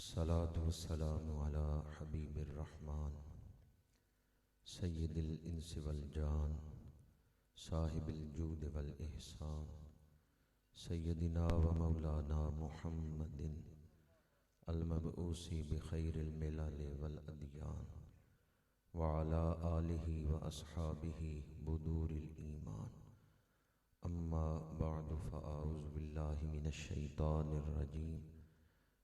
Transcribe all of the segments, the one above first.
الصلاة والسلام على حبيب الرحمن سيد الإنس والجان صاحب الجود والإحسان سيدنا ومولانا محمد المبعوث بخير الملل والأديان وعلى آله وأصحابه بدور الإيمان. أما بعد فأعوذ بالله من الشيطان الرجيم.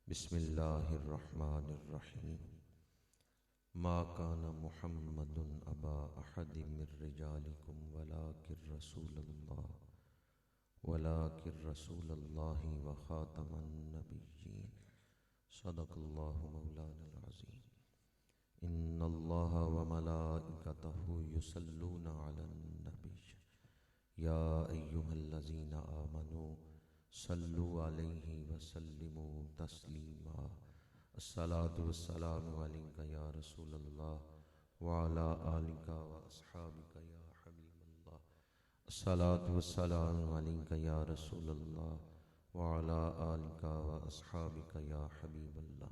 بسم الله الرحمن الرحيم. ما كان محمد أبا أحد من رجالكم ولكن رسول الله وخاتم النبيين. صدق الله مولانا العظيم. إن الله وملائكته يصلون على النبي يا أيها الذين آمنوا صلوا عليه وسلموا تسليما. الصلاة والسلام عليك يا رسول الله وعلى آلك وأصحابك يا حبيب الله. الصلاة والسلام عليك يا رسول الله وعلى آلك وأصحابك يا حبيب الله.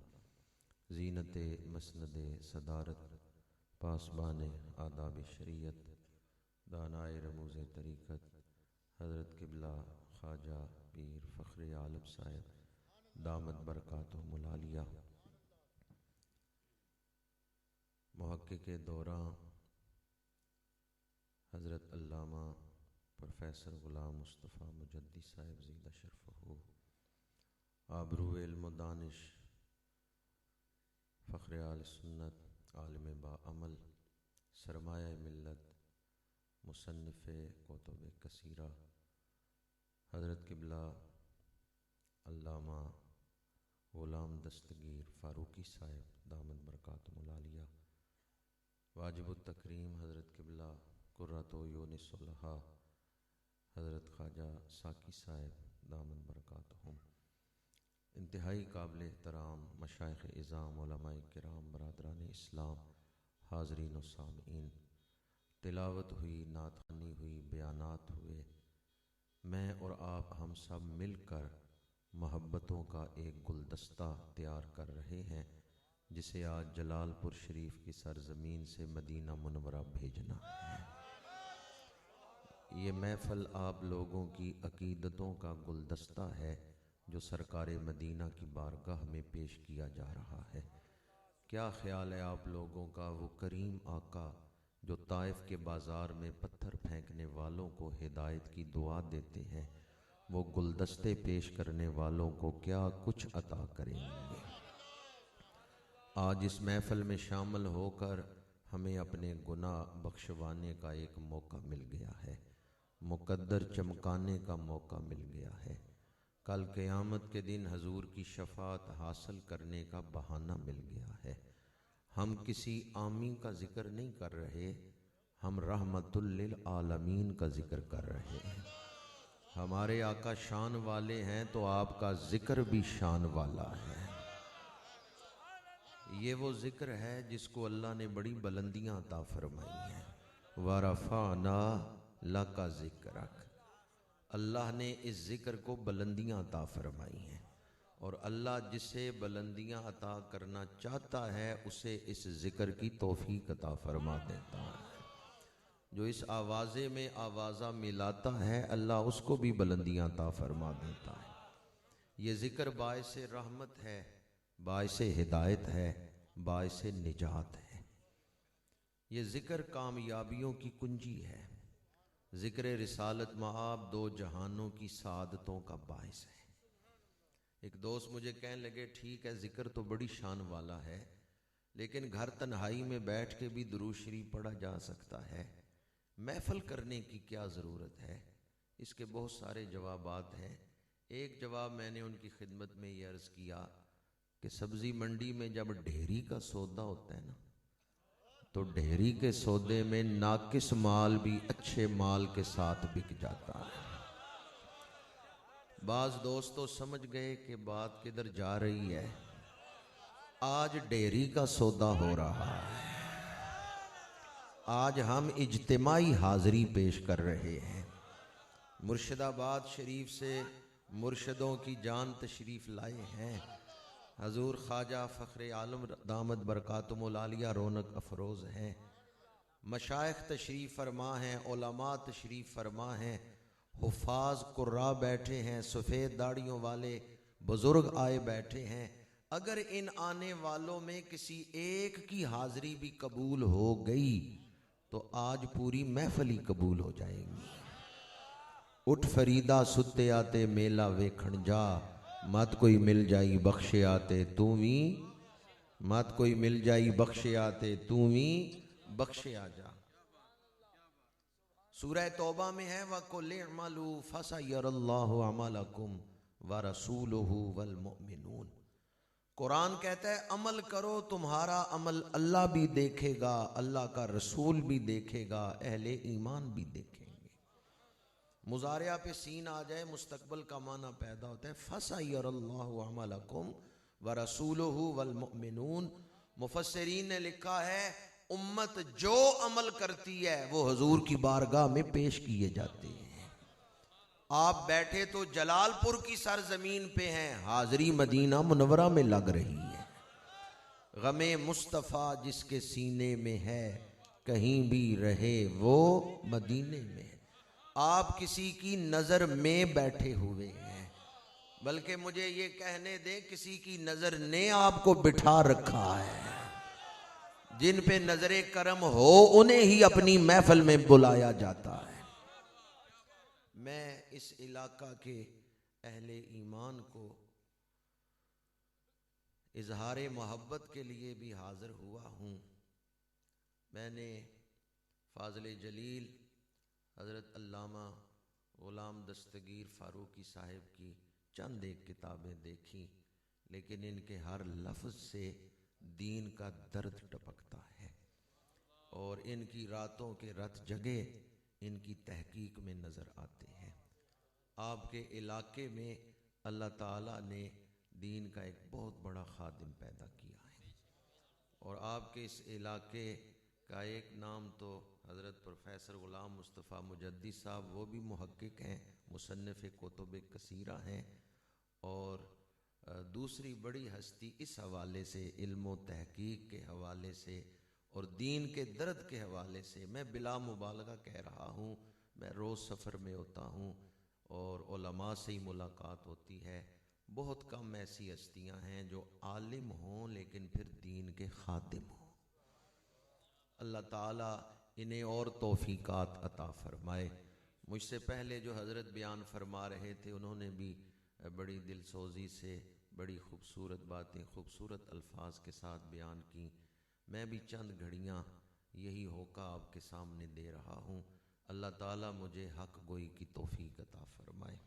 زینت مسند صدارت، پاسبان آداب شریعت، دانائے رموز طریقت، حضرت قبلہ خواجہ پیر فخر عالم صاحب دامت برکاتہم العالیہ، محقق دوراں حضرت علامہ پروفیسر غلام مصطفیٰ مجدی صاحب زیدہ شرفہ، آبرو علم و دانش، فخر آل سنت، عالم با عمل، سرمایہ ملت، مصنف کتب کثیرہ، حضرت قبلہ علامہ غلام دستگیر فاروقی صاحب دامت برکاتہم العالیہ، واجب التکریم حضرت قبلہ قرۃ عیون الصلحاء حضرت خواجہ ساقی صاحب دامت برکاتہم، انتہائی قابل احترام مشائخ اعظام، علماء کرام، برادران اسلام، حاضرین و سامعین، تلاوت ہوئی، نعت خوانی ہوئی، بیانات ہوئے، میں اور آپ ہم سب مل کر محبتوں کا ایک گلدستہ تیار کر رہے ہیں جسے آج جلال پور شریف کی سرزمین سے مدینہ منورہ بھیجنا ہے۔ یہ محفل آپ لوگوں کی عقیدتوں کا گلدستہ ہے جو سرکار مدینہ کی بارگاہ میں پیش کیا جا رہا ہے۔ کیا خیال ہے آپ لوگوں کا وہ کریم آقا جو طائف کے بازار میں پتھر پھینکنے والوں کو ہدایت کی دعا دیتے ہیں، وہ گلدستے پیش کرنے والوں کو کیا کچھ عطا کریں گے؟ آج اس محفل میں شامل ہو کر ہمیں اپنے گناہ بخشوانے کا ایک موقع مل گیا ہے، مقدر چمکانے کا موقع مل گیا ہے، کل قیامت کے دن حضور کی شفاعت حاصل کرنے کا بہانہ مل گیا ہے۔ ہم کسی عامی کا ذکر نہیں کر رہے، ہم رحمت للعالمین کا ذکر کر رہے ہیں۔ ہمارے آقا شان والے ہیں تو آپ کا ذکر بھی شان والا ہے۔ یہ وہ ذکر ہے جس کو اللہ نے بڑی بلندیاں عطا فرمائی ہیں۔ وَرَفَعْنَا لَكَ ذِكْرَكَ، اللہ نے اس ذکر کو بلندیاں عطا فرمائی ہیں، اور اللہ جسے بلندیاں عطا کرنا چاہتا ہے اسے اس ذکر کی توفیق عطا فرما دیتا ہے۔ جو اس آوازے میں آوازہ ملاتا ہے اللہ اس کو بھی بلندیاں عطا فرما دیتا ہے۔ یہ ذکر باعث رحمت ہے، باعث ہدایت ہے، باعث نجات ہے۔ یہ ذکر کامیابیوں کی کنجی ہے۔ ذکر رسالت مآب دو جہانوں کی سعادتوں کا باعث ہے۔ ایک دوست مجھے کہنے لگے ٹھیک ہے ذکر تو بڑی شان والا ہے، لیکن گھر تنہائی میں بیٹھ کے بھی درود شریف پڑھا جا سکتا ہے، محفل کرنے کی کیا ضرورت ہے؟ اس کے بہت سارے جوابات ہیں۔ ایک جواب میں نے ان کی خدمت میں یہ عرض کیا کہ سبزی منڈی میں جب ڈھیری کا سودا ہوتا ہے نا، تو ڈھیری کے سودے میں ناقص مال بھی اچھے مال کے ساتھ بک جاتا ہے۔ بعض دوستو سمجھ گئے کہ بات کدھر جا رہی ہے۔ آج ڈھیری کا سودا ہو رہا ہے، آج ہم اجتماعی حاضری پیش کر رہے ہیں۔ مرشد آباد شریف سے مرشدوں کی جان تشریف لائے ہیں، حضور خواجہ فخر عالم دامت برکاتہم العالیہ رونق افروز ہیں، مشائخ تشریف فرما ہیں، علماء تشریف فرما ہیں، حفاظ قراء بیٹھے ہیں، سفید داڑھیوں والے بزرگ آئے بیٹھے ہیں۔ اگر ان آنے والوں میں کسی ایک کی حاضری بھی قبول ہو گئی تو آج پوری محفل ہی قبول ہو جائے گی۔ اٹھ فریدا ستے آتے میلہ ویکھن جا، مت کوئی مل جائی بخشے آتے تو وی، مت کوئی مل جائی بخشے آتے تو وی بخشے آ جا۔ سورہ توبہ میں ہے وَقُلِ اعْمَلُوا فَسَيَرَى اللَّهُ عَمَلَكُمْ وَرَسُولُهُ وَالْمُؤْمِنُونَ۔ قرآن کہتا ہے عمل کرو، تمہارا عمل اللہ بھی دیکھے گا، اللہ کا رسول بھی دیکھے گا، اہل ایمان بھی دیکھیں گے۔ مضارعہ پہ سین آ جائے مستقبل کا معنی پیدا ہوتا ہے فَسَيَرَى اللَّهُ عَمَلَكُمْ وَرَسُولُهُ وَالْمُؤْمِنُونَ۔ مفسرین نے لکھا ہے امت جو عمل کرتی ہے وہ حضور کی بارگاہ میں پیش کیے جاتے ہیں۔ آپ بیٹھے تو جلال پور کی سرزمین پہ ہیں، حاضری مدینہ منورہ میں لگ رہی ہے۔ غم مصطفیٰ جس کے سینے میں ہے، کہیں بھی رہے وہ مدینے میں ہے۔ آپ کسی کی نظر میں بیٹھے ہوئے ہیں، بلکہ مجھے یہ کہنے دیں کسی کی نظر نے آپ کو بٹھا رکھا ہے۔ جن پہ نظر کرم ہو انہیں ہی اپنی محفل میں بلایا جاتا ہے۔ میں اس علاقہ کے اہل ایمان کو اظہار محبت کے لیے بھی حاضر ہوا ہوں۔ میں نے فاضل جلیل حضرت علامہ غلام دستگیر فاروقی صاحب کی چند ایک کتابیں دیکھی، لیکن ان کے ہر لفظ سے دین کا درد ٹپکتا ہے، اور ان کی راتوں کے رت جگے ان کی تحقیق میں نظر آتے ہیں۔ آپ کے علاقے میں اللہ تعالیٰ نے دین کا ایک بہت بڑا خادم پیدا کیا ہے، اور آپ کے اس علاقے کا ایک نام تو حضرت پروفیسر غلام مصطفیٰ مجدی صاحب، وہ بھی محقق ہیں، مصنف کتب کثیرہ ہیں، اور دوسری بڑی ہستی اس حوالے سے، علم و تحقیق کے حوالے سے اور دین کے درد کے حوالے سے، میں بلا مبالغہ کہہ رہا ہوں، میں روز سفر میں ہوتا ہوں اور علماء سے ہی ملاقات ہوتی ہے، بہت کم ایسی ہستیاں ہیں جو عالم ہوں لیکن پھر دین کے خادم ہوں۔ اللہ تعالیٰ انہیں اور توفیقات عطا فرمائے۔ مجھ سے پہلے جو حضرت بیان فرما رہے تھے انہوں نے بھی بڑی دل سوزی سے بڑی خوبصورت باتیں خوبصورت الفاظ کے ساتھ بیان کی۔ میں بھی چند گھڑیاں یہی ہوکا آپ کے سامنے دے رہا ہوں۔ اللہ تعالیٰ مجھے حق گوئی کی توفیق عطا فرمائے۔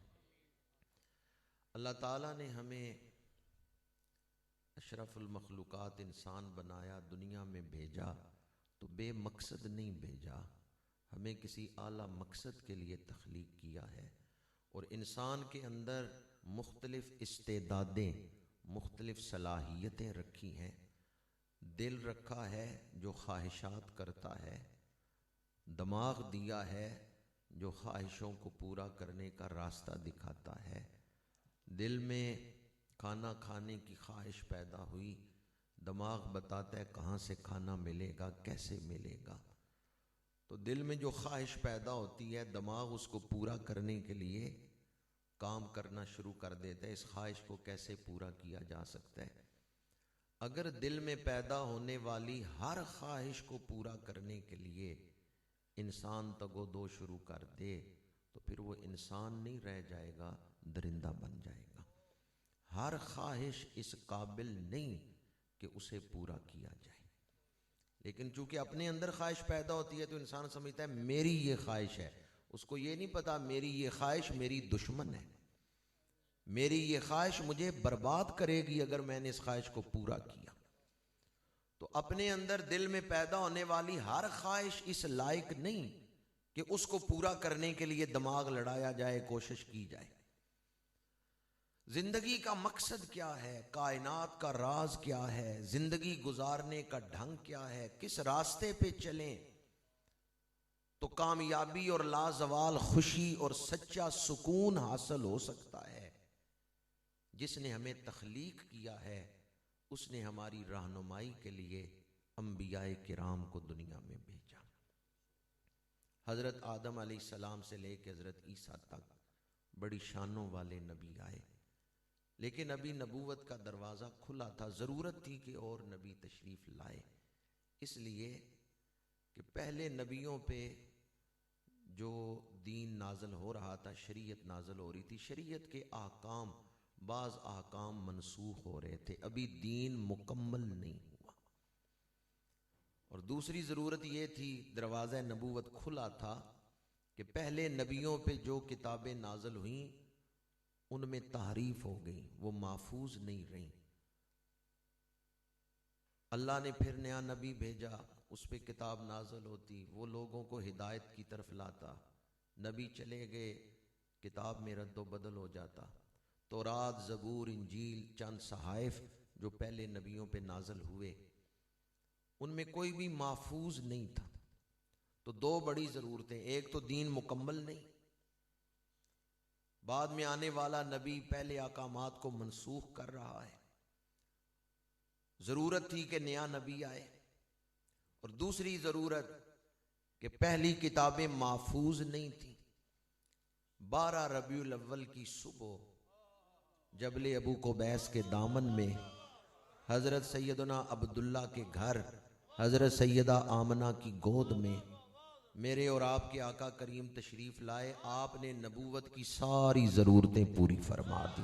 اللہ تعالیٰ نے ہمیں اشرف المخلوقات انسان بنایا، دنیا میں بھیجا تو بے مقصد نہیں بھیجا، ہمیں کسی اعلیٰ مقصد کے لیے تخلیق کیا ہے، اور انسان کے اندر مختلف استعدادیں، مختلف صلاحیتیں رکھی ہیں۔ دل رکھا ہے جو خواہشات کرتا ہے، دماغ دیا ہے جو خواہشوں کو پورا کرنے کا راستہ دکھاتا ہے۔ دل میں کھانا کھانے کی خواہش پیدا ہوئی، دماغ بتاتا ہے کہاں سے کھانا ملے گا، کیسے ملے گا۔ تو دل میں جو خواہش پیدا ہوتی ہے، دماغ اس کو پورا کرنے کے لیے کام کرنا شروع کر دیتا ہے، اس خواہش کو کیسے پورا کیا جا سکتا ہے۔ اگر دل میں پیدا ہونے والی ہر خواہش کو پورا کرنے کے لیے انسان تگو دو شروع کر دے تو پھر وہ انسان نہیں رہ جائے گا، درندہ بن جائے گا۔ ہر خواہش اس قابل نہیں کہ اسے پورا کیا جائے، لیکن چونکہ اپنے اندر خواہش پیدا ہوتی ہے تو انسان سمجھتا ہے میری یہ خواہش ہے، اس کو یہ نہیں پتا میری یہ خواہش میری دشمن ہے، میری یہ خواہش مجھے برباد کرے گی اگر میں نے اس خواہش کو پورا کیا۔ تو اپنے اندر دل میں پیدا ہونے والی ہر خواہش اس لائق نہیں کہ اس کو پورا کرنے کے لیے دماغ لڑایا جائے، کوشش کی جائے۔ زندگی کا مقصد کیا ہے، کائنات کا راز کیا ہے، زندگی گزارنے کا ڈھنگ کیا ہے، کس راستے پہ چلیں تو کامیابی اور لازوال خوشی اور سچا سکون حاصل ہو سکتا ہے۔ جس نے ہمیں تخلیق کیا ہے اس نے ہماری رہنمائی کے لیے انبیاء کرام کو دنیا میں بھیجا۔ حضرت آدم علیہ السلام سے لے کے حضرت عیسیٰ تک بڑی شانوں والے نبی آئے، لیکن ابھی نبوت کا دروازہ کھلا تھا، ضرورت تھی کہ اور نبی تشریف لائے، اس لیے کہ پہلے نبیوں پہ جو دین نازل ہو رہا تھا، شریعت نازل ہو رہی تھی، شریعت کے احکام، بعض احکام منسوخ ہو رہے تھے، ابھی دین مکمل نہیں ہوا۔ اور دوسری ضرورت یہ تھی، دروازہ نبوت کھلا تھا کہ پہلے نبیوں پہ جو کتابیں نازل ہوئیں ان میں تحریف ہو گئی، وہ محفوظ نہیں رہیں۔ اللہ نے پھر نیا نبی بھیجا، اس پہ کتاب نازل ہوتی، وہ لوگوں کو ہدایت کی طرف لاتا، نبی چلے گئے، کتاب میں رد و بدل ہو جاتا۔ تورات، زبور، انجیل، چند صحائف جو پہلے نبیوں پہ نازل ہوئے ان میں کوئی بھی محفوظ نہیں تھا۔ تو دو بڑی ضرورتیں، ایک تو دین مکمل نہیں، بعد میں آنے والا نبی پہلے احکامات کو منسوخ کر رہا ہے، ضرورت تھی کہ نیا نبی آئے، اور دوسری ضرورت کہ پہلی کتابیں محفوظ نہیں تھیں۔ 12 ربیع الاول کی صبح جبل ابو قبیس کے دامن میں حضرت سیدنا عبداللہ کے گھر حضرت سیدہ آمنہ کی گود میں میرے اور آپ کے آقا کریم تشریف لائے، آپ نے نبوت کی ساری ضرورتیں پوری فرما دی،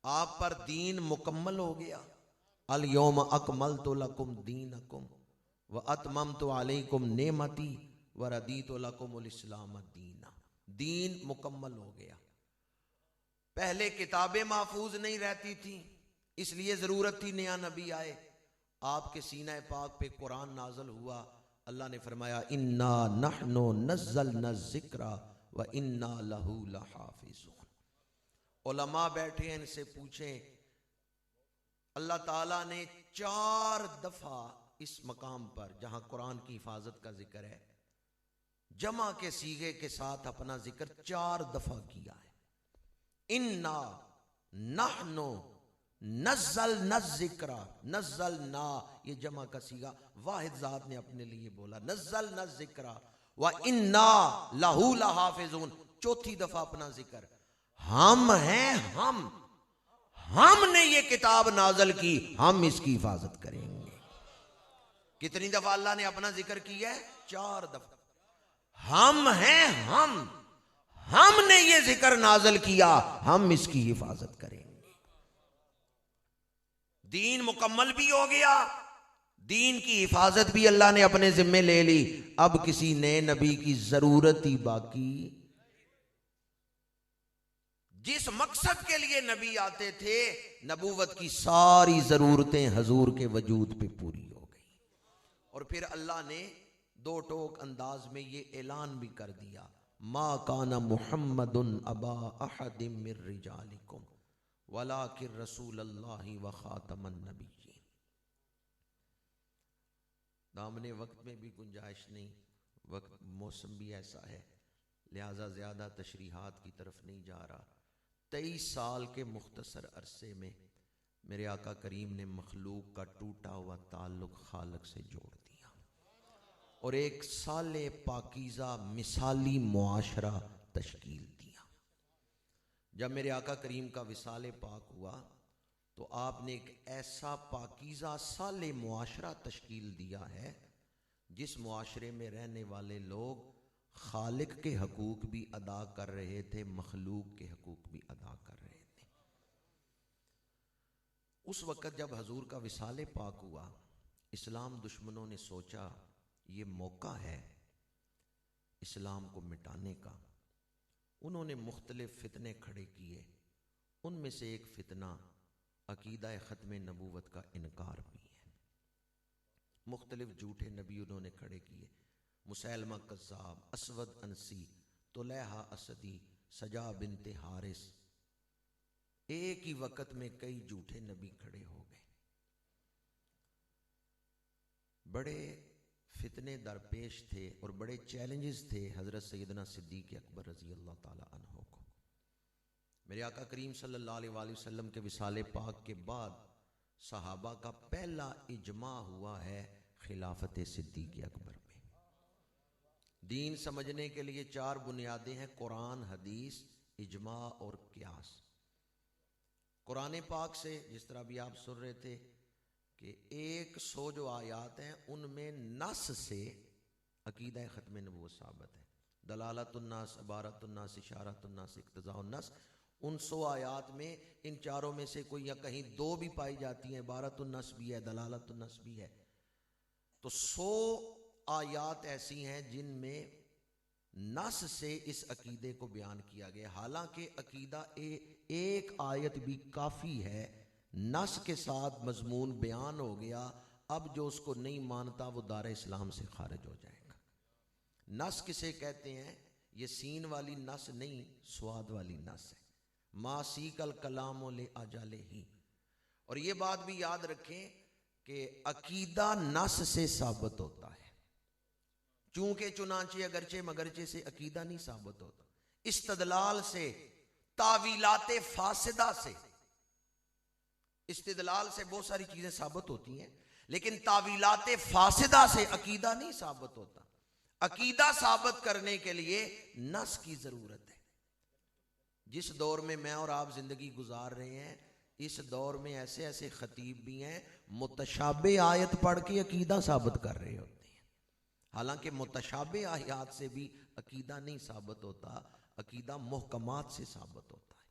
آپ پر دین مکمل ہو گیا۔ الیوم اکملت لکم دینکم واتممت علیکم نعمتی وردیت لکم الاسلام دینا، دین مکمل ہو گیا۔ پہلے کتابیں محفوظ نہیں رہتی تھیں، اس لیے ضرورت تھی نیا نبی آئے، آپ کے سینہ پاک پہ قرآن نازل ہوا، اللہ نے فرمایا انا نحن نزلنا الذکر وانا لہ لحافظون۔ علماء بیٹھے ان سے پوچھیں، اللہ تعالیٰ نے 4 دفعہ اس مقام پر جہاں قرآن کی حفاظت کا ذکر ہے، جمع کے صیغے کے ساتھ اپنا ذکر 4 دفعہ کیا ہے۔ انا نحن نزلنا الذکر، نزلنا یہ جمع کا صیغہ واحد ذات نے اپنے لیے بولا، نزلنا الذکر وانا لہ لحافظون، چوتھی دفعہ اپنا ذکر، ہم ہیں، ہم نے یہ کتاب نازل کی، ہم اس کی حفاظت کریں گے۔ کتنی دفعہ اللہ نے اپنا ذکر کیا ہے؟ 4 دفعہ۔ ہم ہیں، ہم نے یہ ذکر نازل کیا، ہم اس کی حفاظت کریں گے۔ دین مکمل بھی ہو گیا، دین کی حفاظت بھی اللہ نے اپنے ذمے لے لی، اب کسی نئے نبی کی ضرورت ہی باقی۔ جس مقصد کے لیے نبی آتے تھے، نبوت کی ساری ضرورتیں حضور کے وجود پہ پوری ہو گئی۔ اور پھر اللہ نے 2 ٹوک انداز میں یہ اعلان بھی کر دیا، ما کان محمد ابا احد من رجالکم ولکن رسول اللہ وخاتم النبیین۔ دامن وقت میں بھی گنجائش نہیں، وقت موسم بھی ایسا ہے، لہذا زیادہ تشریحات کی طرف نہیں جا رہا۔ 23 سال کے مختصر عرصے میں میرے آقا کریم نے مخلوق کا ٹوٹا ہوا تعلق خالق سے جوڑ دیا، اور ایک صالح پاکیزہ مثالی معاشرہ تشکیل دیا۔ جب میرے آقا کریم کا وصال پاک ہوا تو آپ نے ایک ایسا پاکیزہ صالح معاشرہ تشکیل دیا ہے جس معاشرے میں رہنے والے لوگ خالق کے حقوق بھی ادا کر رہے تھے، مخلوق کے حقوق بھی ادا کر رہے تھے۔ اس وقت جب حضور کا وصال پاک ہوا، اسلام دشمنوں نے سوچا یہ موقع ہے اسلام کو مٹانے کا۔ انہوں نے مختلف فتنے کھڑے کیے، ان میں سے ایک فتنہ عقیدہ ختم نبوت کا انکار بھی ہے۔ مختلف جھوٹے نبی انہوں نے کھڑے کیے، مسیلمہ کذاب، اسود انسی، طلیحہ اسدی، سجا بنت حارث، ایک ہی وقت میں کئی جھوٹے نبی کھڑے ہو گئے۔ بڑے فتنے درپیش تھے اور بڑے چیلنجز تھے حضرت سیدنا صدیق اکبر رضی اللہ تعالی عنہ کو۔ میرے آقا کریم صلی اللہ علیہ وآلہ وسلم کے وصال پاک کے بعد صحابہ کا پہلا اجماع ہوا ہے خلافت صدیق اکبر میں۔ دین سمجھنے کے لیے 4 بنیادیں ہیں: قرآن، حدیث، اجماع اور قیاس۔ قرآن پاک سے جس طرح بھی آپ سن رہے تھے کہ 100 جو آیات ہیں ان میں نص سے عقیدہ ختم نبوت ثابت ہے۔ دلالت الناس، عبارت الناس، اشارت الناس، اقتضاء الناس، ان 100 آیات میں ان چاروں میں سے کوئی یا کہیں 2 بھی پائی جاتی ہیں، عبارت الناس بھی ہے، دلالت الناس بھی ہے۔ تو 100 آیات ایسی ہیں جن میں نص سے اس عقیدے کو بیان کیا گیا، حالانکہ عقیدہ ایک آیت بھی کافی ہے، نص کے ساتھ مضمون بیان ہو گیا، اب جو اس کو نہیں مانتا وہ دار اسلام سے خارج ہو جائے گا۔ نص کسے کہتے ہیں؟ یہ سین والی نص نہیں، سواد والی نص ہے۔ ما سیک الکلام لأجلہ ہی۔ اور یہ بات بھی یاد رکھیں کہ عقیدہ نص سے ثابت ہوتا ہے، چونکہ چنانچہ اگرچہ مگرچہ سے عقیدہ نہیں ثابت ہوتا، استدلال سے، تاویلات فاسدہ سے۔ استدلال سے بہت ساری چیزیں ثابت ہوتی ہیں، لیکن تاویلات فاسدہ سے عقیدہ نہیں ثابت ہوتا۔ عقیدہ ثابت کرنے کے لیے نص کی ضرورت ہے۔ جس دور میں میں اور آپ زندگی گزار رہے ہیں، اس دور میں ایسے ایسے خطیب بھی ہیں متشابہ آیت پڑھ کے عقیدہ ثابت کر رہے ہوتے ہیں، حالانکہ متشابہ آیات سے بھی عقیدہ نہیں ثابت ہوتا، عقیدہ محکمات سے ثابت ہوتا ہے۔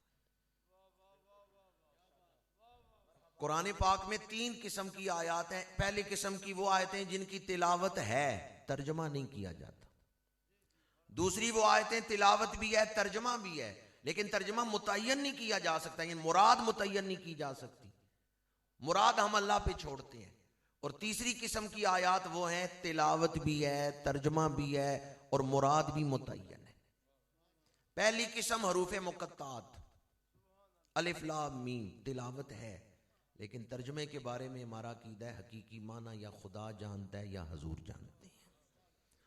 قرآن پاک میں 3 قسم کی آیات ہیں۔ پہلی قسم کی وہ آیتیں جن کی تلاوت ہے، ترجمہ نہیں کیا جاتا۔ دوسری وہ آیتیں تلاوت بھی ہے، ترجمہ بھی ہے، لیکن ترجمہ متعین نہیں کیا جا سکتا، یعنی مراد متعین نہیں کی جا سکتی، مراد ہم اللہ پہ چھوڑتے ہیں۔ اور تیسری قسم کی آیات وہ ہیں تلاوت بھی ہے، ترجمہ بھی ہے اور مراد بھی متعین ہے۔ پہلی قسم حروف مقطعات، الف لام میم، تلاوت ہے، لیکن ترجمے کے بارے میں ہمارا عقیدہ ہے حقیقی معنی یا خدا جانتا ہے یا حضور جانتے ہیں۔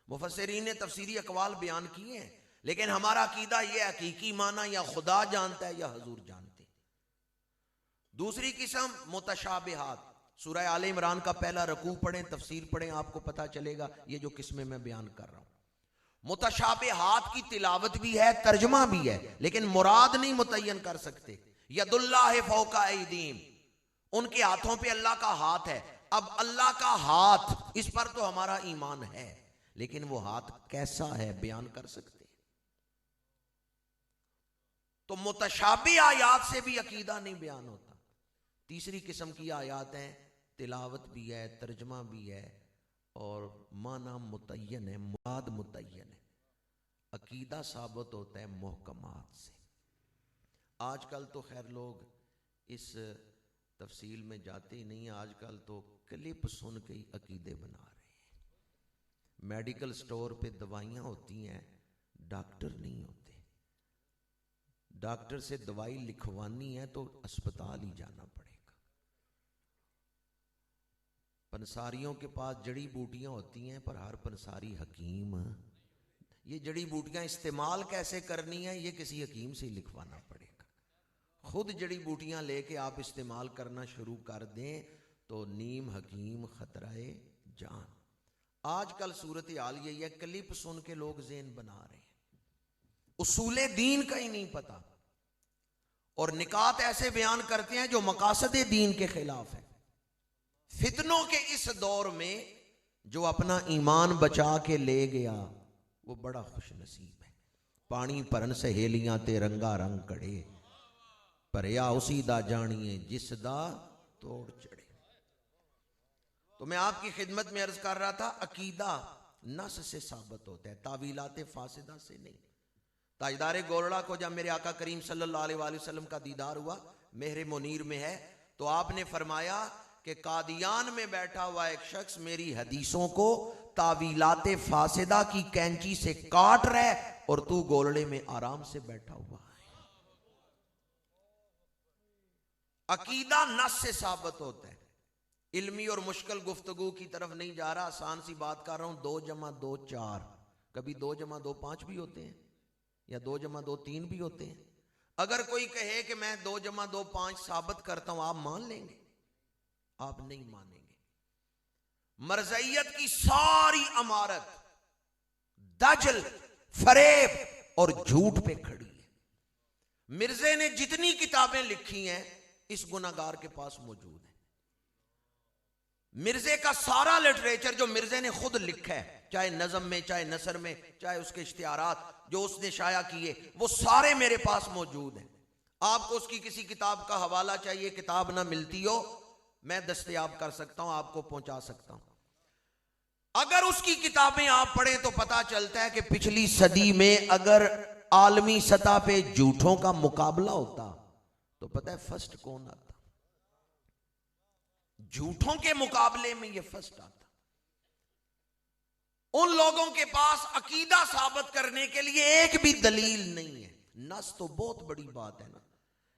مفسرین نے تفسیری اقوال بیان کیے ہیں، لیکن ہمارا عقیدہ یہ حقیقی معنی یا خدا جانتا ہے یا حضور جانتے ہیں۔ دوسری قسم متشابہات، سورہ آل عمران کا پہلا رکوع پڑھیں، تفسیر پڑھیں، آپ کو پتہ چلے گا یہ جو قسمیں میں بیان کر رہا ہوں۔ متشابہات کی تلاوت بھی ہے، ترجمہ بھی ہے، لیکن مراد نہیں متعین کر سکتے۔ ید اللہ فوق ایدیہم، ان کے ہاتھوں پہ اللہ کا ہاتھ ہے۔ اب اللہ کا ہاتھ، اس پر تو ہمارا ایمان ہے، لیکن وہ ہاتھ کیسا ہے بیان کر سکتے؟ تو متشابہ آیات سے بھی عقیدہ نہیں بیان ہوتا۔ تیسری قسم کی آیات ہیں تلاوت بھی ہے، ترجمہ بھی ہے اور معنی متعین ہے، مراد متعین ہے۔ عقیدہ ثابت ہوتا ہے محکمات سے۔ آج کل تو خیر لوگ اس تفصیل میں جاتے ہی نہیں، آج کل تو کلپ سن کے ہی عقیدے بنا رہے ہیں۔ میڈیکل سٹور پہ دوائیاں ہوتی ہیں، ڈاکٹر نہیں ہوتے۔ ڈاکٹر سے دوائی لکھوانی ہے تو اسپتال ہی جانا پڑے گا۔ پنساریوں کے پاس جڑی بوٹیاں ہوتی ہیں، پر ہر پنساری حکیم، یہ جڑی بوٹیاں استعمال کیسے کرنی ہے یہ کسی حکیم سے لکھوانا پڑے گا۔ خود جڑی بوٹیاں لے کے آپ استعمال کرنا شروع کر دیں تو نیم حکیم خطرہ جان۔ آج کل صورتحال یہی ہے، کلپ سن کے لوگ ذہن بنا رہے ہیں، اصول دین کا ہی نہیں پتا، اور نکات ایسے بیان کرتے ہیں جو مقاصد دین کے خلاف ہے۔ فتنوں کے اس دور میں جو اپنا ایمان بچا کے لے گیا وہ بڑا خوش نصیب ہے۔ پانی پرن سہیلیاں تے رنگا رنگ کڑے، پریا اسی دا جانیے جس دا توڑ چڑھے۔ تو میں آپ کی خدمت میں عرض کر رہا تھا، عقیدہ نص سے ثابت ہوتا ہے، تاویلات فاسدہ سے نہیں۔ تاجدار گولڑا کو جب میرے آقا کریم صلی اللہ علیہ وآلہ وسلم کا دیدار ہوا، مہر منیر میں ہے، تو آپ نے فرمایا کہ قادیان میں بیٹھا ہوا ایک شخص میری حدیثوں کو تاویلات فاسدہ کی کینچی سے کاٹ رہا ہے اور تو گولڑے میں آرام سے بیٹھا ہوا ہے۔ عقیدہ نص سے ثابت ہوتا ہے۔ علمی اور مشکل گفتگو کی طرف نہیں جا رہا، آسان سی بات کر رہا ہوں۔ 2 جمع 2 4، کبھی 2 جمع 2 5 بھی ہوتے ہیں، یا 2 جمع 2 3 بھی ہوتے ہیں۔ اگر کوئی کہے کہ میں 2 + 2 5 ثابت کرتا ہوں، آپ مان لیں گے؟ آپ نہیں مانیں گے۔ مرزائیت کی ساری عمارت دجل، فریب اور جھوٹ پہ کھڑی ہے۔ مرزے نے جتنی کتابیں لکھی ہیں اس گناہگار کے پاس موجود ہے۔ مرزے کا سارا لٹریچر جو مرزے نے خود لکھا ہے، چاہے نظم میں، چاہے نثر میں، چاہے اس کے اشتہارات جو اس نے شائع کیے، وہ سارے میرے پاس موجود ہیں۔ آپ کو اس کی کسی کتاب کا حوالہ چاہیے، کتاب نہ ملتی ہو، میں دستیاب کر سکتا ہوں، آپ کو پہنچا سکتا ہوں۔ اگر اس کی کتابیں آپ پڑھیں تو پتا چلتا ہے کہ پچھلی صدی میں اگر عالمی سطح پہ جھوٹوں کا مقابلہ ہوتا تو پتہ ہے فرسٹ کون آتا؟ جھوٹوں کے مقابلے میں یہ فرسٹ آتا۔ ان لوگوں کے پاس عقیدہ ثابت کرنے کے لیے ایک بھی دلیل نہیں ہے۔ نص تو بہت بڑی بات ہے نا،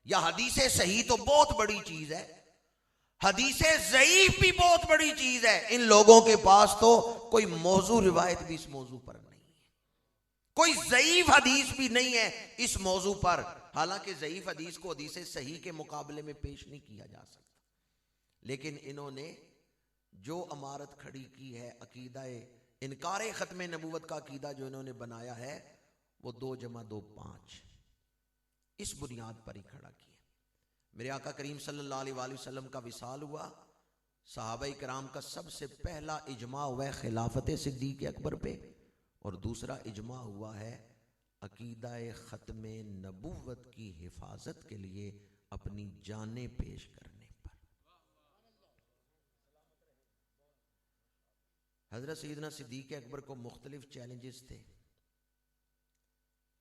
یا حدیث صحیح تو بہت بڑی چیز ہے، حدیث ضعیف بھی بہت بڑی چیز ہے۔ ان لوگوں کے پاس تو کوئی موضوع روایت بھی اس موضوع پر نہیں ہے، کوئی ضعیف حدیث بھی نہیں ہے اس موضوع پر، حالانکہ ضعیف حدیث کو حدیث صحیح کے مقابلے میں پیش نہیں کیا جا سکتا۔ لیکن انہوں نے جو عمارت کھڑی کی ہے، عقیدہ انکار ختم نبوت کا عقیدہ جو انہوں نے بنایا ہے، وہ 2 + 2 5 اس بنیاد پر ہی کھڑا کیا۔ میرے آقا کریم صلی اللہ علیہ وآلہ وسلم کا وصال ہوا، صحابہ کرام کا سب سے پہلا اجماع ہوا ہے خلافت صدیق اکبر پہ، اور دوسرا اجماع ہوا ہے عقیدہ ختم نبوت کی حفاظت کے لیے اپنی جانیں پیش کرنے پر۔ حضرت سیدنا صدیق اکبر کو مختلف چیلنجز تھے،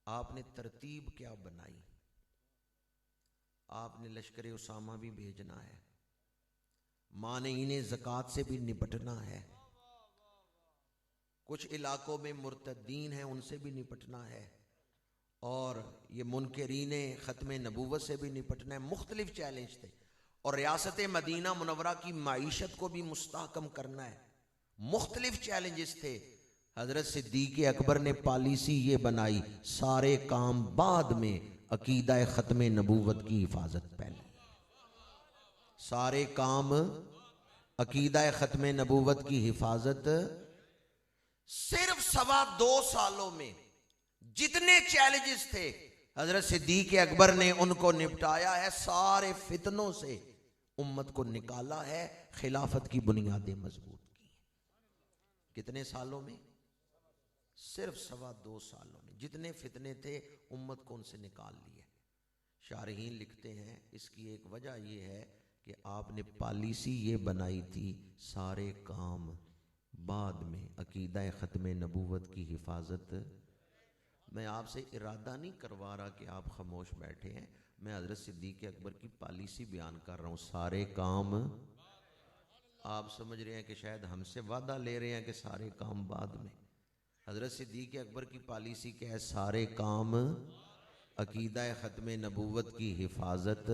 آپ نے ترتیب کیا بنائی؟ آپ نے لشکر اسامہ بھی بھیجنا ہے، مانعین زکوٰۃ سے بھی نپٹنا ہے، کچھ علاقوں میں مرتدین ہیں ان سے بھی نپٹنا ہے، اور یہ منکرین ختم نبوت سے بھی نپٹنا ہے۔ مختلف چیلنج تھے، اور ریاست مدینہ منورہ کی معیشت کو بھی مستحکم کرنا ہے۔ مختلف چیلنجز تھے۔ حضرت صدیق اکبر نے پالیسی یہ بنائی، سارے کام بعد میں، عقیدہ ختم نبوت کی حفاظت پہلے۔ سارے کام عقیدہ ختم نبوت کی حفاظت۔ صرف 2.25 سالوں میں جتنے چیلنجز تھے حضرت صدیق اکبر نے ان کو نپٹایا ہے، سارے فتنوں سے امت کو نکالا ہے، خلافت کی بنیادیں مضبوط کی۔ کتنے سالوں میں؟ صرف 2.25 سالوں میں جتنے فتنے تھے امت کو ان سے نکال لیے۔ شارحین لکھتے ہیں اس کی ایک وجہ یہ ہے کہ آپ نے پالیسی یہ بنائی تھی، سارے کام بعد میں، عقیدہ ختم نبوت کی حفاظت۔ میں آپ سے ارادہ نہیں کروا رہا کہ آپ خاموش بیٹھے ہیں، میں حضرت صدیق اکبر کی پالیسی بیان کر رہا ہوں، سارے کام۔ آپ سمجھ رہے ہیں کہ شاید ہم سے وعدہ لے رہے ہیں کہ سارے کام بعد میں۔ حضرت صدیق اکبر کی پالیسی کیا ہے؟ سارے کام عقیدہ ختم نبوت کی حفاظت۔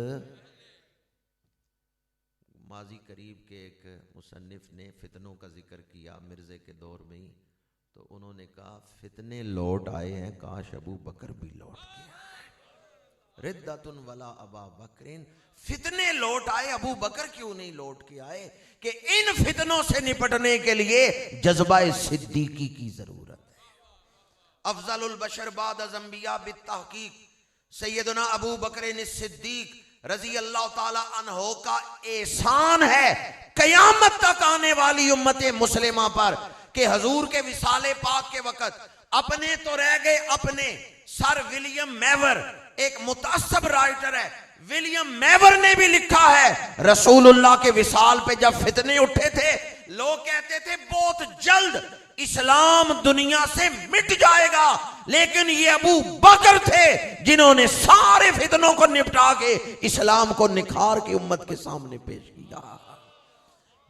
ماضی قریب کے ایک مصنف نے فتنوں کا ذکر کیا مرزے کے دور میں ہی، تو انہوں نے کہا فتنے لوٹ آئے ہیں، کاش ابو بکر بھی لوٹ کے آئے۔ ردۃ ولا ابا بکرین، فتنے لوٹ آئے، ابو بکر کیوں نہیں لوٹ کے آئے؟ کہ ان فتنوں سے نپٹنے کے لیے جذبہ صدیقی کی ضرورت ہے۔ افضل البشر بعد از انبیاء بالتحقیق سیدنا ابو بکر صدیق رضی اللہ تعالی عنہ کا احسان ہے قیامت تک آنے والی امت مسلمہ پر کہ حضور کے وصال پاک کے وقت اپنے تو رہ گئے اپنے، سر ولیم میور ایک متعصب رائٹر ہے، ولیم میور نے بھی لکھا ہے رسول اللہ کے وصال پہ جب فتنے اٹھے تھے لوگ کہتے تھے بہت جلد اسلام دنیا سے مٹ جائے گا، لیکن یہ ابو بکر تھے جنہوں نے سارے فتنوں کو نپٹا کے اسلام کو نکھار کے امت کے سامنے پیش کیا،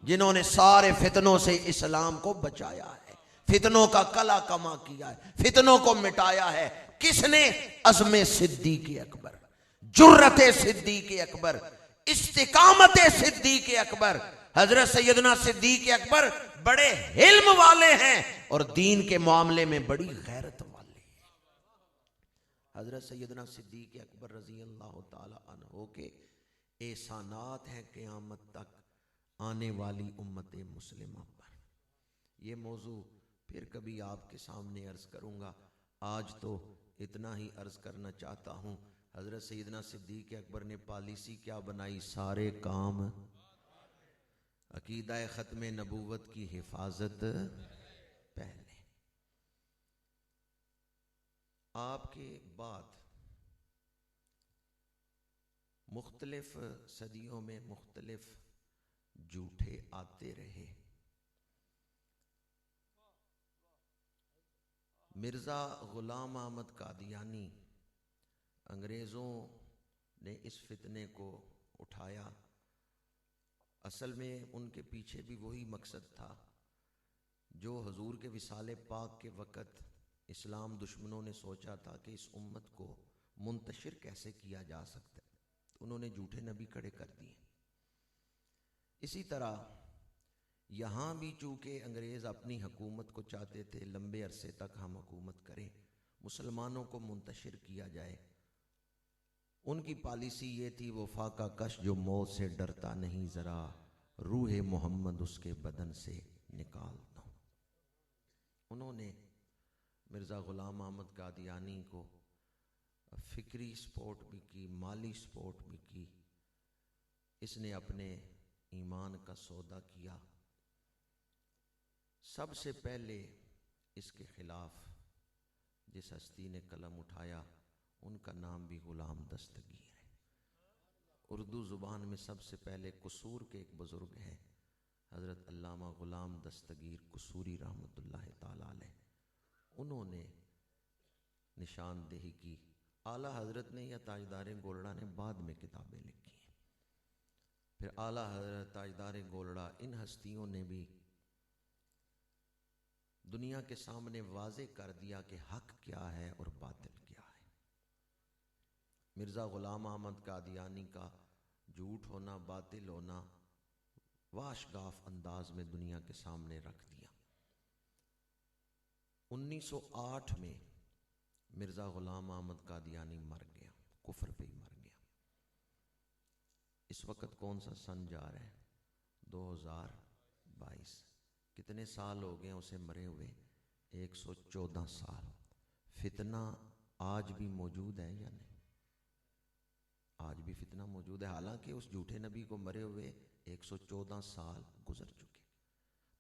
جنہوں نے سارے فتنوں سے اسلام کو بچایا ہے، فتنوں کا کلا کما کیا ہے، فتنوں کو مٹایا ہے۔ کس نے؟ عزم صدیق اکبر، جرت صدیق اکبر، استقامت صدیق اکبر۔ حضرت سیدنا صدیق اکبر بڑے علم والے ہیں اور دین کے معاملے میں بڑی غیرت والے ہیں۔ حضرت سیدنا صدیق اکبر رضی اللہ تعالی عنہ کے احسانات ہیں قیامت تک آنے والی امت مسلمہ پر۔ یہ موضوع پھر کبھی آپ کے سامنے عرض کروں گا، آج تو اتنا ہی عرض کرنا چاہتا ہوں۔ حضرت سیدنا صدیق اکبر نے پالیسی کیا بنائی؟ سارے کام عقیدہ ختم نبوت کی حفاظت پہلے۔ آپ کے بعد مختلف صدیوں میں مختلف جھوٹے آتے رہے۔ مرزا غلام احمد قادیانی، انگریزوں نے اس فتنے کو اٹھایا۔ اصل میں ان کے پیچھے بھی وہی مقصد تھا جو حضور کے وصال پاک کے وقت اسلام دشمنوں نے سوچا تھا کہ اس امت کو منتشر کیسے کیا جا سکتا ہے، انہوں نے جھوٹے نبی کھڑے کر دیے۔ اسی طرح یہاں بھی چونکہ انگریز اپنی حکومت کو چاہتے تھے، لمبے عرصے تک ہم حکومت کریں، مسلمانوں کو منتشر کیا جائے، ان کی پالیسی یہ تھی، وہ فاقہ کش جو موت سے ڈرتا نہیں، ذرا روح محمد اس کے بدن سے نکال دو۔ انہوں نے مرزا غلام احمد قادیانی کو فکری سپورٹ بھی کی، مالی سپورٹ بھی کی۔ اس نے اپنے ایمان کا سودا کیا۔ سب سے پہلے اس کے خلاف جس ہستی نے قلم اٹھایا ان کا نام بھی غلام دستگیر ہے۔ اردو زبان میں سب سے پہلے قصور کے ایک بزرگ ہیں، حضرت علامہ غلام دستگیر قصوری رحمۃ اللہ تعالی علیہ۔ انہوں نے نشاندہی کی۔ اعلیٰ حضرت نے یا تاجدار گولڑا نے بعد میں کتابیں لکھی ہیں۔ پھر اعلیٰ حضرت تاجدار گولڑا، ان ہستیوں نے بھی دنیا کے سامنے واضح کر دیا کہ حق کیا ہے اور باطل کیا ہے۔ مرزا غلام احمد قادیانی کا جھوٹ ہونا، باطل ہونا واشگاف انداز میں دنیا کے سامنے رکھ دیا۔ 1908 میں مرزا غلام احمد قادیانی مر گیا، کفر پہ ہی مر گیا۔ اس وقت کون سا سن جا رہا ہے؟ 2022۔ کتنے سال ہو گئے اسے مرے ہوئے؟ 114 سال۔ فتنہ آج بھی موجود ہے یا نہیں؟ آج بھی فتنہ موجود ہے، حالانکہ اس جھوٹے نبی کو مرے ہوئے 114 سال گزر چکے۔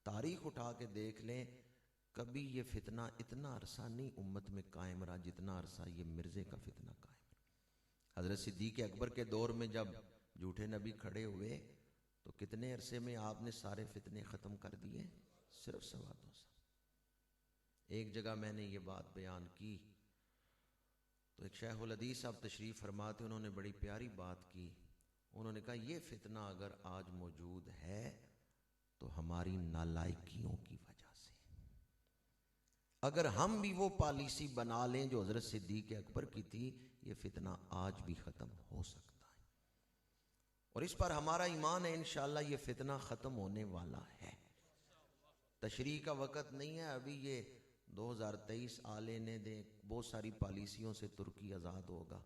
تاریخ اٹھا کے دیکھ لیں، کبھی یہ فتنہ اتنا عرصہ نہیں امت میں قائم رہا جتنا عرصہ یہ مرزے کا فتنہ قائم رہا۔ حضرت صدیق اکبر کے دور میں جب جھوٹے نبی کھڑے ہوئے تو کتنے عرصے میں آپ نے سارے فتنے ختم کر دیے؟ صرف 2.25 سال۔ ایک جگہ میں نے یہ بات بیان کی تو ایک شیخ الحدیث صاحب تشریف فرما تھے، انہوں نے بڑی پیاری بات کی۔ انہوں نے کہا یہ فتنہ اگر آج موجود ہے تو ہماری نالائکیوں کی وجہ سے، اگر ہم بھی وہ پالیسی بنا لیں جو حضرت صدیق اکبر کی تھی، یہ فتنہ آج بھی ختم ہو سکتا ہے، اور اس پر ہمارا ایمان ہے انشاءاللہ یہ فتنہ ختم ہونے والا ہے۔ تشریح کا وقت نہیں ہے ابھی، یہ 2023 آ لینے دیں، بہت ساری پالیسیوں سے ترکی آزاد ہوگا،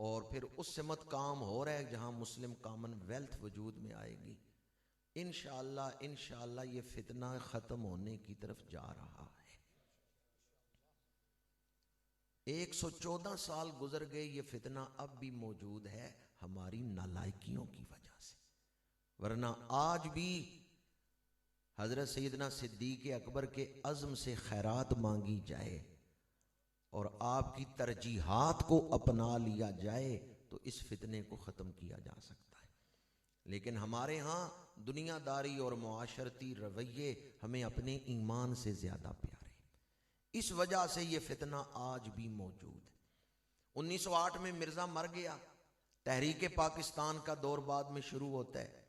اور پھر اس سمت کام ہو رہا ہے جہاں مسلم کامن ویلتھ وجود میں آئے گی۔ انشاءاللہ یہ فتنہ ختم ہونے کی طرف جا رہا ہے۔ 114 سال گزر گئے، یہ فتنہ اب بھی موجود ہے ہماری نالائکیوں کی وجہ سے، ورنہ آج بھی حضرت سیدنا صدیق اکبر کے عزم سے خیرات مانگی جائے اور آپ کی ترجیحات کو اپنا لیا جائے تو اس فتنے کو ختم کیا جا سکتا ہے۔ لیکن ہمارے ہاں دنیا داری اور معاشرتی رویے ہمیں اپنے ایمان سے زیادہ پیارے ہیں، اس وجہ سے یہ فتنہ آج بھی موجود ہے۔ 1908 میں مرزا مر گیا، تحریک پاکستان کا دور بعد میں شروع ہوتا ہے،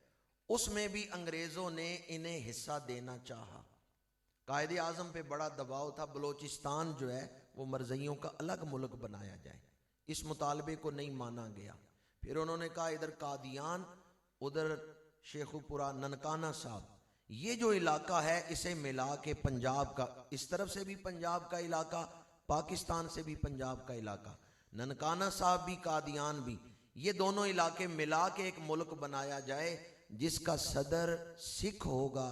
اس میں بھی انگریزوں نے انہیں حصہ دینا چاہا۔ قائد اعظم پہ بڑا دباؤ تھا، بلوچستان جو ہے وہ مرزائیوں کا الگ ملک بنایا جائے، اس مطالبے کو نہیں مانا گیا۔ پھر انہوں نے کہا ادھر قادیان، ادھر شیخو پورہ ننکانہ صاحب، یہ جو علاقہ ہے اسے ملا کے پنجاب کا، اس طرف سے بھی پنجاب کا علاقہ، پاکستان سے بھی پنجاب کا علاقہ، ننکانہ صاحب بھی قادیان بھی، یہ دونوں علاقے ملا کے ایک ملک بنایا جائے جس کا صدر سکھ ہوگا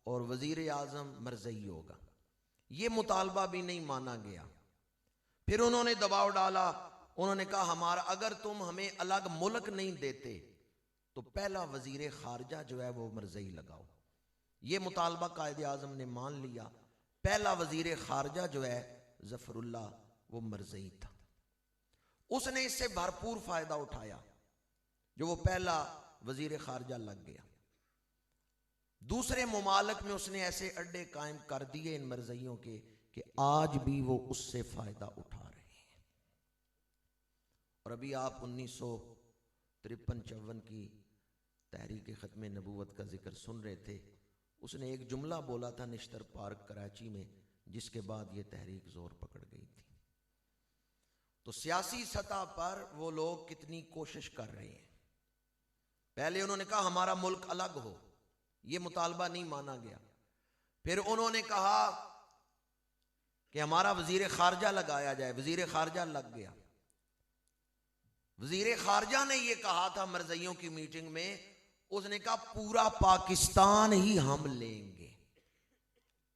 اور وزیر اعظم مرزئی ہوگا۔ یہ مطالبہ بھی نہیں مانا گیا۔ پھر انہوں نے دباؤ ڈالا، انہوں نے کہا ہمارا اگر تم ہمیں الگ ملک نہیں دیتے تو پہلا وزیر خارجہ جو ہے وہ مرزئی لگاؤ۔ یہ مطالبہ قائد اعظم نے مان لیا۔ پہلا وزیر خارجہ جو ہے ظفر اللہ وہ مرزئی تھا۔ اس نے اس سے بھرپور فائدہ اٹھایا جو وہ پہلا وزیر خارجہ لگ گیا۔ دوسرے ممالک میں اس نے ایسے اڈے قائم کر دیے ان مرزئیوں کے کہ آج بھی وہ اس سے فائدہ اٹھا رہے ہیں۔ اور ابھی آپ 1953-54 کی تحریک ختم نبوت کا ذکر سن رہے تھے۔ اس نے ایک جملہ بولا تھا نشتر پارک کراچی میں، جس کے بعد یہ تحریک زور پکڑ گئی تھی۔ تو سیاسی سطح پر وہ لوگ کتنی کوشش کر رہے ہیں۔ پہلے انہوں نے کہا ہمارا ملک الگ ہو، یہ مطالبہ نہیں مانا گیا۔ پھر انہوں نے کہا کہ ہمارا وزیر خارجہ لگایا جائے، وزیر خارجہ لگ گیا۔ وزیر خارجہ نے یہ کہا تھا مرزئیوں کی میٹنگ میں، اس نے کہا پورا پاکستان ہی ہم لیں گے۔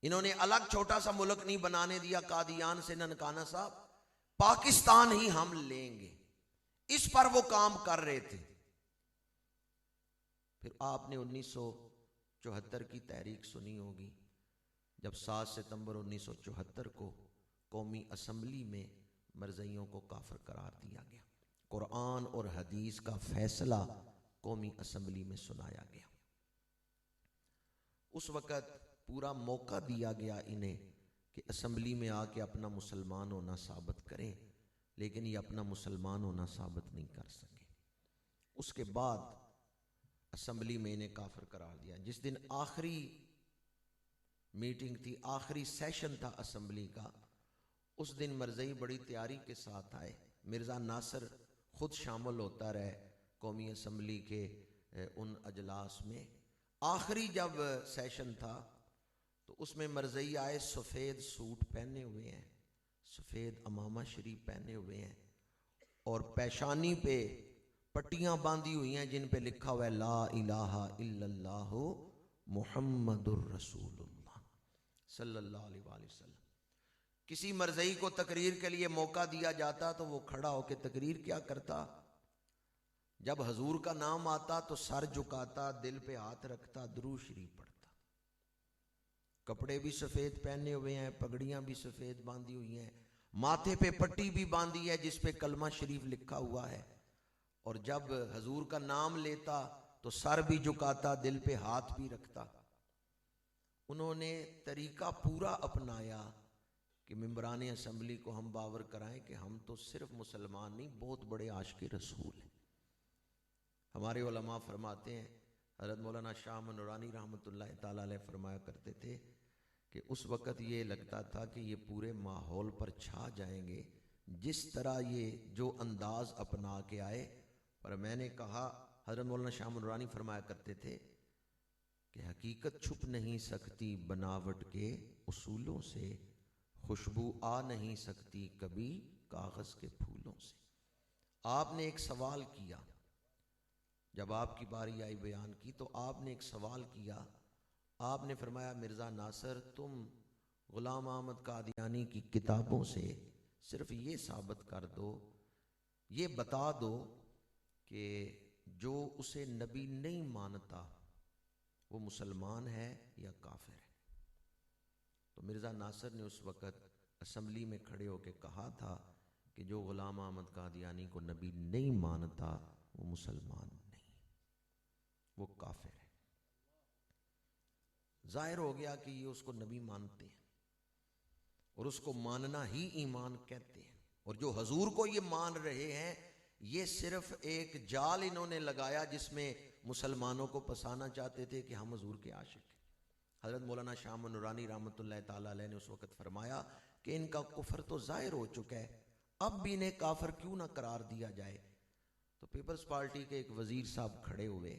انہوں نے الگ چھوٹا سا ملک نہیں بنانے دیا قادیان سے ننکانہ صاحب، پاکستان ہی ہم لیں گے۔ اس پر وہ کام کر رہے تھے۔ پھر آپ نے 1974 کی تحریک سنی ہوگی، جب 7 ستمبر 1974 کو قومی اسمبلی میں مرزئیوں کو کافر قرار دیا گیا۔ قرآن اور حدیث کا فیصلہ قومی اسمبلی میں سنایا گیا۔ اس وقت پورا موقع دیا گیا انہیں کہ اسمبلی میں آ کے اپنا مسلمان ہونا ثابت کریں، لیکن یہ اپنا مسلمان ہونا ثابت نہیں کر سکے۔ اس کے بعد اسمبلی میں انہیں کافر قرار دیا۔ جس دن آخری میٹنگ تھی، آخری سیشن تھا اسمبلی کا، اس دن مرزئی بڑی تیاری کے ساتھ آئے۔ مرزا ناصر خود شامل ہوتا رہے قومی اسمبلی کے ان اجلاس میں۔ آخری جب سیشن تھا تو اس میں مرزئی آئے، سفید سوٹ پہنے ہوئے ہیں، سفید عمامہ شریف پہنے ہوئے ہیں، اور پیشانی پہ پٹیاں باندھی ہوئی ہیں جن پہ لکھا ہوا ہے لا الہ الا اللہ محمد الرسول اللہ صلی اللہ علیہ وآلہ وسلم۔ کسی مرزئی کو تقریر کے لیے موقع دیا جاتا تو وہ کھڑا ہو کے تقریر کیا کرتا؟ جب حضور کا نام آتا تو سر جھکاتا، دل پہ ہاتھ رکھتا، درود شریف پڑھتا۔ کپڑے بھی سفید پہنے ہوئے ہیں، پگڑیاں بھی سفید باندھی ہوئی ہیں، ماتھے پہ پٹی بھی باندھی ہے جس پہ کلمہ شریف لکھا ہوا ہے، اور جب حضور کا نام لیتا تو سر بھی جھکاتا، دل پہ ہاتھ بھی رکھتا۔ انہوں نے طریقہ پورا اپنایا کہ ممبران اسمبلی کو ہم باور کرائیں کہ ہم تو صرف مسلمان نہیں، بہت بڑے عاشق رسول ہیں۔ ہمارے علماء فرماتے ہیں، حضرت مولانا شاہ نورانی رحمۃ اللہ تعالی علیہ فرمایا کرتے تھے کہ اس وقت یہ لگتا تھا کہ یہ پورے ماحول پر چھا جائیں گے جس طرح یہ جو انداز اپنا کے آئے۔ پر میں نے کہا، حضرت مولانا شاہ نورانی فرمایا کرتے تھے کہ حقیقت چھپ نہیں سکتی بناوٹ کے اصولوں سے، خوشبو آ نہیں سکتی کبھی کاغذ کے پھولوں سے۔ آپ نے ایک سوال کیا، جب آپ کی باری آئی بیان کی تو آپ نے ایک سوال کیا۔ آپ نے فرمایا مرزا ناصر، تم غلام احمد قادیانی کی کتابوں سے صرف یہ ثابت کر دو، یہ بتا دو کہ جو اسے نبی نہیں مانتا وہ مسلمان ہے یا کافر ہے۔ تو مرزا ناصر نے اس وقت اسمبلی میں کھڑے ہو کے کہا تھا کہ جو غلام احمد قادیانی کو نبی نہیں مانتا وہ مسلمان نہیں، وہ کافر ہے۔ ظاہر ہو گیا کہ یہ اس کو نبی مانتے ہیں اور اس کو ماننا ہی ایمان کہتے ہیں، اور جو حضور کو یہ مان رہے ہیں یہ صرف ایک جال انہوں نے لگایا جس میں مسلمانوں کو پھنسانا چاہتے تھے کہ ہم حضور کے عاشق ہیں۔ حضرت مولانا شاہ نورانی رحمۃ اللہ تعالی علیہ نے اس وقت فرمایا کہ ان کا کفر تو ظاہر ہو چکا ہے، اب بھی انہیں کافر کیوں نہ قرار دیا جائے۔ تو پیپلز پارٹی کے ایک وزیر صاحب کھڑے ہوئے،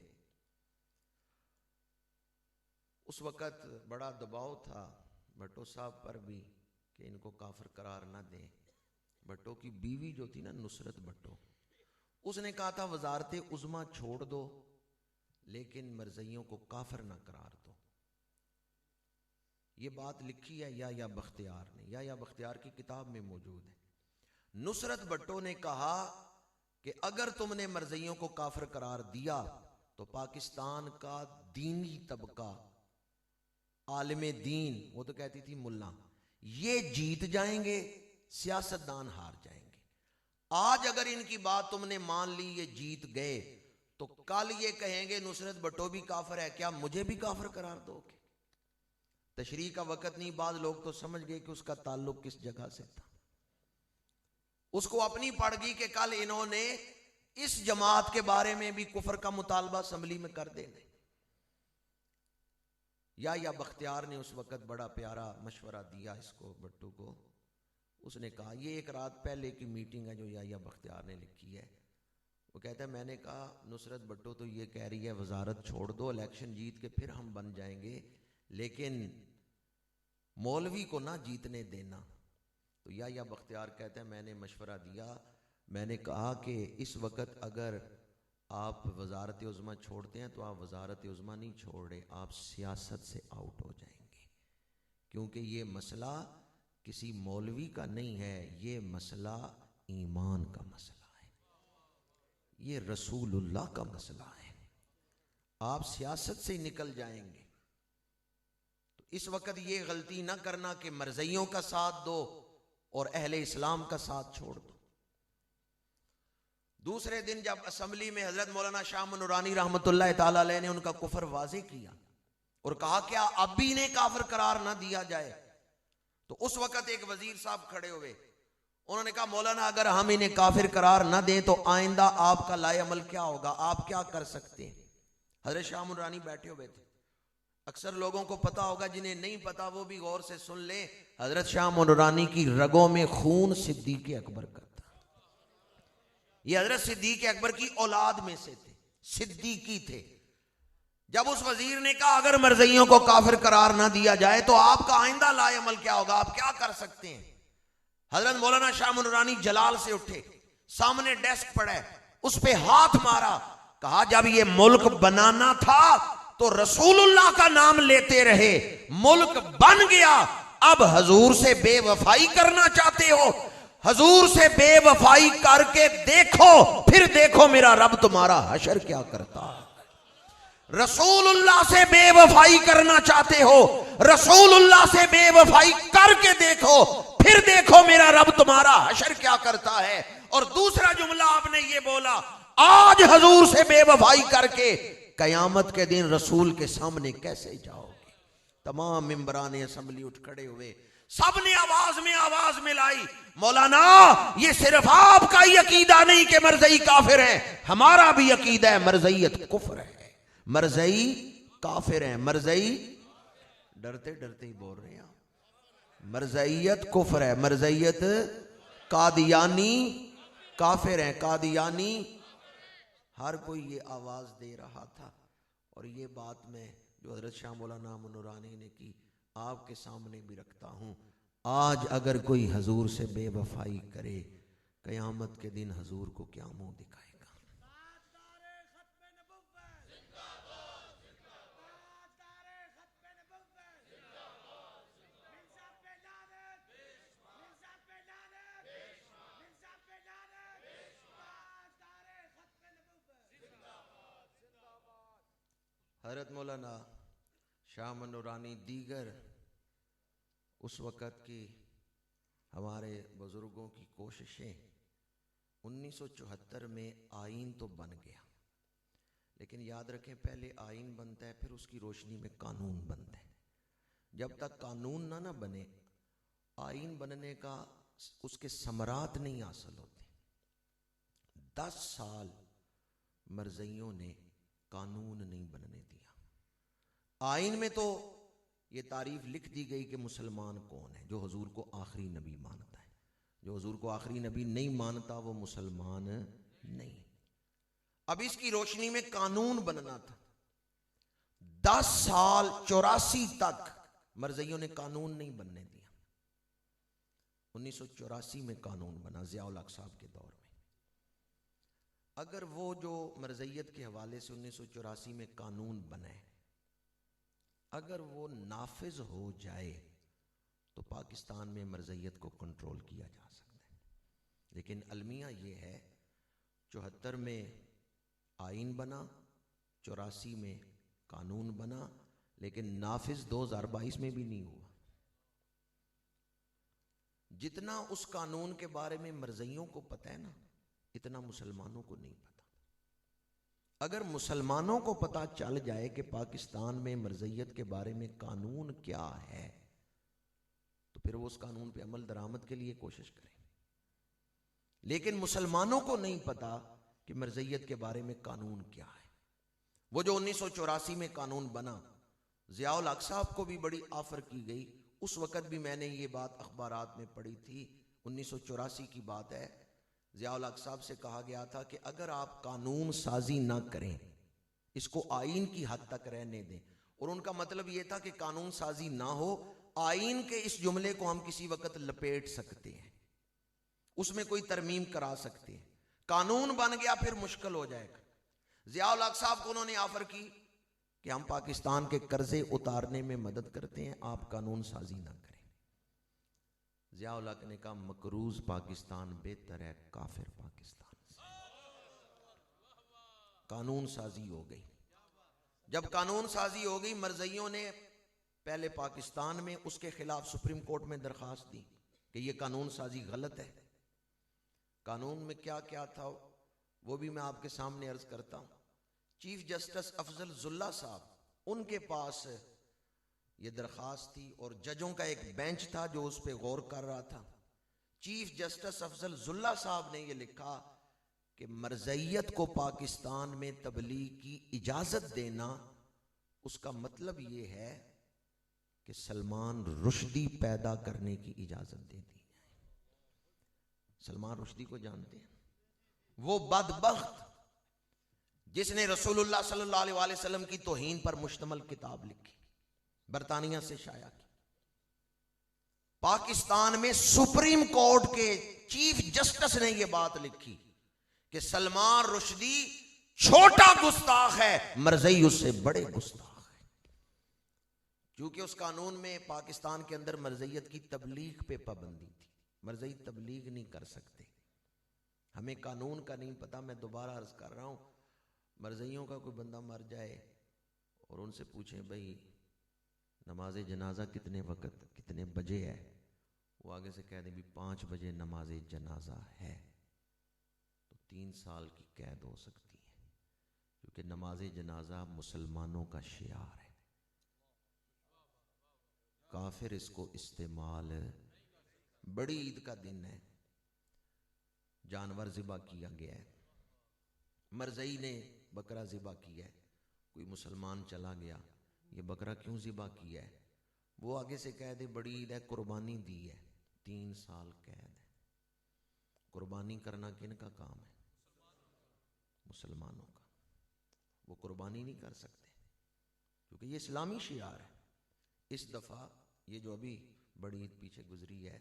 اس وقت بڑا دباؤ تھا بھٹو صاحب پر بھی کہ ان کو کافر قرار نہ دیں۔ بھٹو کی بیوی جو تھی نا نصرت بھٹو، اس نے کہا تھا وزارت عظمیٰ چھوڑ دو لیکن مرزائیوں کو کافر نہ قرار دو. یہ بات لکھی ہے یا بختیار نے، یا بختیار کی کتاب میں موجود ہے. نصرت بھٹو نے کہا کہ اگر تم نے مرزائیوں کو کافر قرار دیا تو پاکستان کا دینی طبقہ، عالم دین، وہ تو کہتی تھی ملا، یہ جیت جائیں گے، سیاستدان ہار جائیں گے. آج اگر ان کی بات تم نے مان لی، یہ جیت گئے، تو کل یہ کہیں گے نصرت بھٹو بھی کافر ہے، کیا مجھے بھی کافر قرار دو گے؟ تشریح کا وقت نہیں، بعض لوگ تو سمجھ گئے کہ اس کا تعلق کس جگہ سے تھا. اس کو اپنی پڑ گئی کہ کل انہوں نے اس جماعت کے بارے میں بھی کفر کا مطالبہ اسمبلی میں کر دینا. یا بختیار نے اس وقت بڑا پیارا مشورہ دیا اس کو، بھٹو کو. اس نے کہا، یہ ایک رات پہلے کی میٹنگ ہے جو یا بختیار نے لکھی ہے. وہ کہتا ہے میں نے کہا نصرت بھٹو تو یہ کہہ رہی ہے وزارت چھوڑ دو، الیکشن جیت کے پھر ہم بن جائیں گے، لیکن مولوی کو نہ جیتنے دینا. تو یا بختیار کہتا ہے میں نے مشورہ دیا، میں نے کہا کہ اس وقت اگر آپ وزارت عظمیٰ چھوڑتے ہیں تو آپ وزارت عظمیٰ نہیں چھوڑ رہے، آپ سیاست سے آؤٹ ہو جائیں گے، کیونکہ یہ مسئلہ کسی مولوی کا نہیں ہے، یہ مسئلہ ایمان کا مسئلہ ہے، یہ رسول اللہ کا مسئلہ ہے. آپ سیاست سے نکل جائیں گے. تو اس وقت یہ غلطی نہ کرنا کہ مرزائیوں کا ساتھ دو اور اہل اسلام کا ساتھ چھوڑ دو. دوسرے دن جب اسمبلی میں حضرت مولانا شاہ نورانی رحمت اللہ تعالی علیہ نے ان کا کفر واضح کیا اور کہا کیا اب بھی انہیں کافر قرار نہ دیا جائے، تو اس وقت ایک وزیر صاحب کھڑے ہوئے، انہوں نے کہا مولانا اگر ہم انہیں کافر قرار نہ دیں تو آئندہ آپ کا لائے عمل کیا ہوگا، آپ کیا کر سکتے ہیں؟ حضرت شاہ نورانی بیٹھے ہوئے تھے. اکثر لوگوں کو پتا ہوگا، جنہیں نہیں پتا وہ بھی غور سے سن لیں. حضرت شاہ نورانی کی رگوں میں خون صدیق اکبر کا تھا. یہ حضرت صدیق اکبر کی اولاد میں سے تھے، صدیقی تھے. جب اس وزیر نے کہا اگر مرزائیوں کو کافر قرار نہ دیا جائے تو آپ کا آئندہ لائے عمل کیا ہوگا، آپ کیا کر سکتے ہیں؟ حضرت مولانا شاہ نورانی جلال سے اٹھے، سامنے ڈیسک پڑا ہے، اس پہ ہاتھ مارا، کہا جب یہ ملک بنانا تھا تو رسول اللہ کا نام لیتے رہے، ملک بن گیا، اب حضور سے بے وفائی کرنا چاہتے ہو، حضور سے بے وفائی کر کے دیکھو، پھر دیکھو میرا رب تمہارا حشر کیا کرتا ہے. رسول اللہ سے بے وفائی کرنا چاہتے ہو، رسول اللہ سے بے وفائی کر کے دیکھو، پھر دیکھو میرا رب تمہارا حشر کیا کرتا ہے. اور دوسرا جملہ آپ نے یہ بولا، آج حضور سے بے وفائی کر کے قیامت کے دن رسول کے سامنے کیسے جاؤ گے؟ تمام ممبران اسمبلی اٹھ کھڑے ہوئے، سب نے آواز میں لائی، مولانا یہ صرف آپ کا ہی عقیدہ نہیں کہ مرزائی کافر ہیں، ہمارا بھی عقیدہ ہے مرزائیت کفر ہے، مرزائی کافر ہیں. مرزائی ڈرتے ڈرتے ہی بول رہے ہیں، مرزائیت کفر ہے، مرزائیت قادیانی کافر ہیں، قادیانی. ہر کوئی یہ آواز دے رہا تھا. اور یہ بات میں جو حضرت شاہ مولانا نورانی نے کی آپ کے سامنے بھی رکھتا ہوں. آج اگر کوئی حضور سے بے وفائی کرے، قیامت کے دن حضور کو کیا منہ دکھائے گا؟ حضرت مولانا شاہ نورانی دیگر اس وقت کی ہمارے بزرگوں کی کوششیں، 1974 میں آئین تو بن گیا، لیکن یاد رکھیں پہلے آئین بنتا ہے پھر اس کی روشنی میں قانون بنتا ہے. جب تک قانون نہ بنے، آئین بننے کا اس کے ثمرات نہیں حاصل ہوتے. 10 سال مرزائیوں نے قانون نہیں بننے دیا. آئین میں تو یہ تعریف لکھ دی گئی کہ مسلمان کون ہے، جو حضور کو آخری نبی مانتا ہے، جو حضور کو آخری نبی نہیں مانتا وہ مسلمان نہیں. اب اس کی روشنی میں قانون بننا تھا. 10 سال 84 تک مرزائیوں نے قانون نہیں بننے دیا. 1984 میں قانون بنا ضیاء الحق صاحب کے دور میں. اگر وہ جو مرزیت کے حوالے سے 1984 میں قانون بنے اگر وہ نافذ ہو جائے تو پاکستان میں مرزیت کو کنٹرول کیا جا سکتا ہے. لیکن المیہ یہ ہے 74 میں آئین بنا، 84 میں قانون بنا، لیکن نافذ 2022 میں بھی نہیں ہوا. جتنا اس قانون کے بارے میں مرزیوں کو پتہ ہے نا اتنا مسلمانوں کو نہیں پتا. اگر مسلمانوں کو پتہ چل جائے کہ پاکستان میں مرزیت کے بارے میں قانون کیا ہے تو پھر وہ اس قانون پہ عمل درآمد کے لیے کوشش کریں. لیکن مسلمانوں کو نہیں پتا کہ مرزیت کے بارے میں قانون کیا ہے. وہ جو 1984 میں قانون بنا، ضیاء الحق صاحب کو بھی بڑی آفر کی گئی. اس وقت بھی میں نے یہ بات اخبارات میں پڑھی تھی، 1984 کی بات ہے. ضیاء الحق صاحب سے کہا گیا تھا کہ اگر آپ قانون سازی نہ کریں، اس کو آئین کی حد تک رہنے دیں. اور ان کا مطلب یہ تھا کہ قانون سازی نہ ہو، آئین کے اس جملے کو ہم کسی وقت لپیٹ سکتے ہیں، اس میں کوئی ترمیم کرا سکتے ہیں. قانون بن گیا پھر مشکل ہو جائے گا. ضیاء الحق صاحب کو انہوں نے آفر کی کہ ہم پاکستان کے قرضے اتارنے میں مدد کرتے ہیں، آپ قانون سازی نہ کریں. ضیاء الحق نے کہا مقروض پاکستان بہتر ہے کافر پاکستان سے. قانون سازی ہو گئی. جب قانون سازی ہو گئی، مرزیوں نے پہلے پاکستان میں اس کے خلاف سپریم کورٹ میں درخواست دی کہ یہ قانون سازی غلط ہے. قانون میں کیا کیا تھا وہ بھی میں آپ کے سامنے عرض کرتا ہوں. چیف جسٹس افضل زلہ صاحب، ان کے پاس یہ درخواست تھی اور ججوں کا ایک بینچ تھا جو اس پہ غور کر رہا تھا. چیف جسٹس افضل زلہ صاحب نے یہ لکھا کہ مرزیت کو پاکستان میں تبلیغ کی اجازت دینا، اس کا مطلب یہ ہے کہ سلمان رشدی پیدا کرنے کی اجازت دے دی. سلمان رشدی کو جانتے ہیں؟ وہ بدبخت جس نے رسول اللہ صلی اللہ علیہ وسلم کی توہین پر مشتمل کتاب لکھی، برطانیہ سے شائع کی. پاکستان میں سپریم کورٹ کے چیف جسٹس نے یہ بات لکھی کہ سلمان رشدی چھوٹا گستاخ ہے، مرزئی اس سے بڑے گستاخ ہے. کیونکہ اس قانون میں پاکستان کے اندر مرزیت کی تبلیغ پہ پابندی تھی. مرزئی تبلیغ نہیں کر سکتے. ہمیں قانون کا نہیں پتا. میں دوبارہ عرض کر رہا ہوں، مرزیوں کا کوئی بندہ مر جائے اور ان سے پوچھیں بھائی نماز جنازہ کتنے وقت کتنے بجے ہے، وہ آگے سے کہہ دیں بھی 5 بجے نماز جنازہ ہے، تو 3 سال کی قید ہو سکتی ہے. کیونکہ نماز جنازہ مسلمانوں کا شعار ہے. کافر اس کو استعمال، بڑی عید کا دن ہے، جانور ذبح کیا گیا ہے، مرزئی نے بکرا ذبح کیا ہے، کوئی مسلمان چلا گیا یہ بکرا کیوں ذبح کیا ہے، وہ آگے سے کہہ دے بڑی عید ہے قربانی دی ہے، 3 سال قید ہے. قربانی کرنا کن کا کام ہے؟ مسلمانوں کا. وہ قربانی نہیں کر سکتے کیونکہ یہ اسلامی شعار ہے. اس دفعہ یہ جو ابھی بڑی عید پیچھے گزری ہے،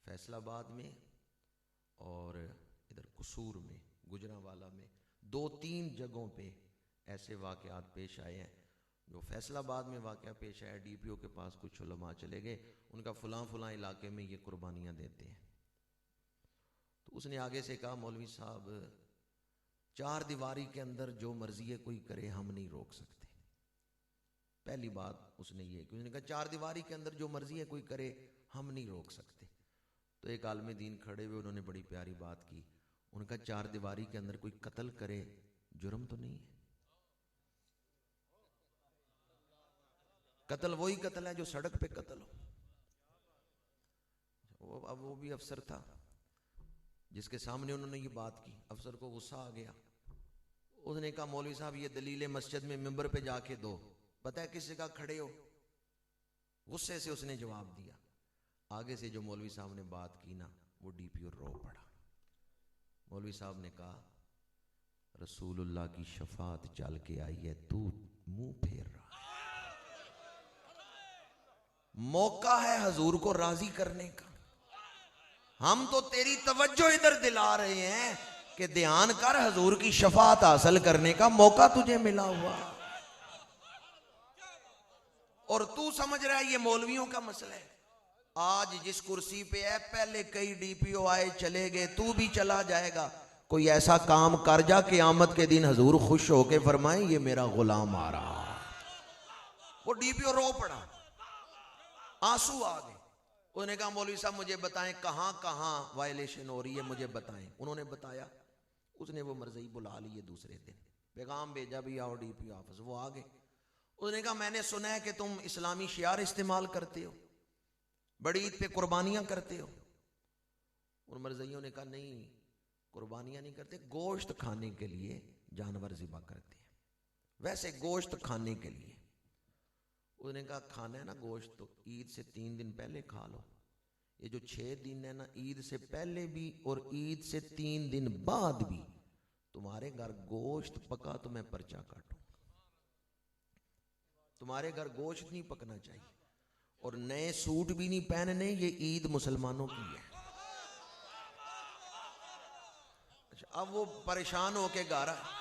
فیصل آباد میں اور ادھر قصور میں، گجرانوالہ میں، 2-3 جگہوں پہ ایسے واقعات پیش آئے ہیں. جو فیصل آباد میں واقعہ پیش آیا، ڈی پی او کے پاس کچھ علماء چلے گئے، ان کا فلاں علاقے میں یہ قربانیاں دیتے ہیں. تو اس نے آگے سے کہا مولوی صاحب 4 دیواری کے اندر جو مرضی ہے کوئی کرے، ہم نہیں روک سکتے. پہلی بات اس نے یہ کہ اس نے کہا 4 دیواری کے اندر جو مرضی ہے کوئی کرے، ہم نہیں روک سکتے. تو ایک عالم دین کھڑے ہوئے، انہوں نے بڑی پیاری بات کی. ان کا 4 دیواری کے اندر کوئی قتل کرے جرم تو نہیں ہے؟ قتل وہی قتل ہے جو سڑک پہ قتل ہو. اب وہ بھی افسر تھا جس کے سامنے انہوں نے یہ بات کی. افسر کو غصہ آ گیا. اس نے کہا مولوی صاحب یہ دلیل مسجد میں ممبر پہ جا کے دو. پتہ ہے کس جگہ کھڑے ہو؟ غصے سے اس نے جواب دیا. آگے سے جو مولوی صاحب نے بات کی نا، وہ ڈی پی او رو پڑا. مولوی صاحب نے کہا رسول اللہ کی شفاعت چل کے آئی ہے، تو منہ پھیر رہا ہے. موقع ہے حضور کو راضی کرنے کا. ہم تو تیری توجہ ادھر دلا رہے ہیں کہ دھیان کر، حضور کی شفاعت حاصل کرنے کا موقع تجھے ملا ہوا، اور تو سمجھ رہا ہے یہ مولویوں کا مسئلہ ہے۔ آج جس کرسی پہ ہے، پہلے کئی ڈی پی او آئے چلے گئے، تو بھی چلا جائے گا۔ کوئی ایسا کام کر جا قیامت کے دن حضور خوش ہو کے فرمائیں یہ میرا غلام آ رہا۔ وہ ڈی پی او رو پڑا، آنسو آ گئے۔ انہوں نے کہا مولوی صاحب مجھے بتائیں کہاں کہاں وائلیشن ہو رہی ہے، مجھے بتائیں۔ انہوں نے بتایا، اس نے وہ مرضی بلا لیے، دوسرے دن پیغام بھیجا بھی آؤ ڈی پی او آفس، وہ آ گئے۔ انہوں نے کہا میں نے سنا ہے کہ تم اسلامی شعار استعمال کرتے ہو، بڑی عید پہ قربانیاں کرتے ہو۔ ان مرضیوں نے کہا نہیں، قربانیاں نہیں کرتے، گوشت کھانے کے لیے جانور ذبح کرتے ہیں، ویسے گوشت کھانے کے لیے۔ انہوں نے کہا کھانا ہے نا گوشت تو عید سے 3 دن پہلے کھا لو، یہ جو 6 دن ہے نا، عید سے پہلے بھی اور عید سے 3 دن بعد بھی تمہارے گھر گوشت پکا تو میں پرچہ کاٹوں، تمہارے گھر گوشت نہیں پکنا چاہیے، اور نئے سوٹ بھی نہیں پہننے، یہ عید مسلمانوں کی ہے۔ اچھا اب وہ پریشان ہو کے گا رہا ہے،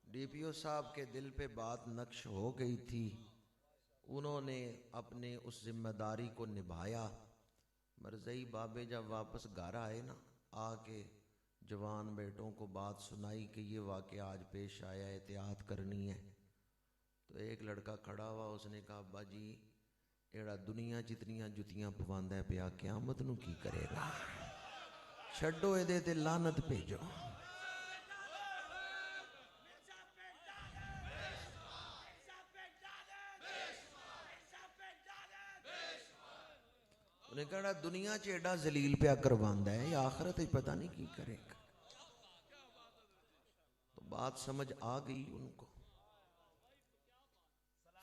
ڈی پی او صاحب کے دل پہ بات نقش ہو گئی تھی، انہوں نے اپنے اس ذمہ داری کو نبھایا۔ مرزئی بابے جب واپس گھر آئے نا، آ کے جوان بیٹوں کو بات سنائی کہ یہ واقعہ آج پیش آیا، احتیاط کرنی ہے۔ تو ایک لڑکا کھڑا ہوا، اس نے کہا ابا جی ایڑا دنیا جتنیاں جتیاں پواندا ہے پیا، قیامت نو کی کرے گا، چھڈو اے دے تے لعنت بھیجو۔ انہیں کہا دنیا چ ایڈا ذلیل پیا کرواندا ہے، یا آخرت ہی پتہ نہیں کی کرے گا۔ تو بات سمجھ آ گئی ان کو،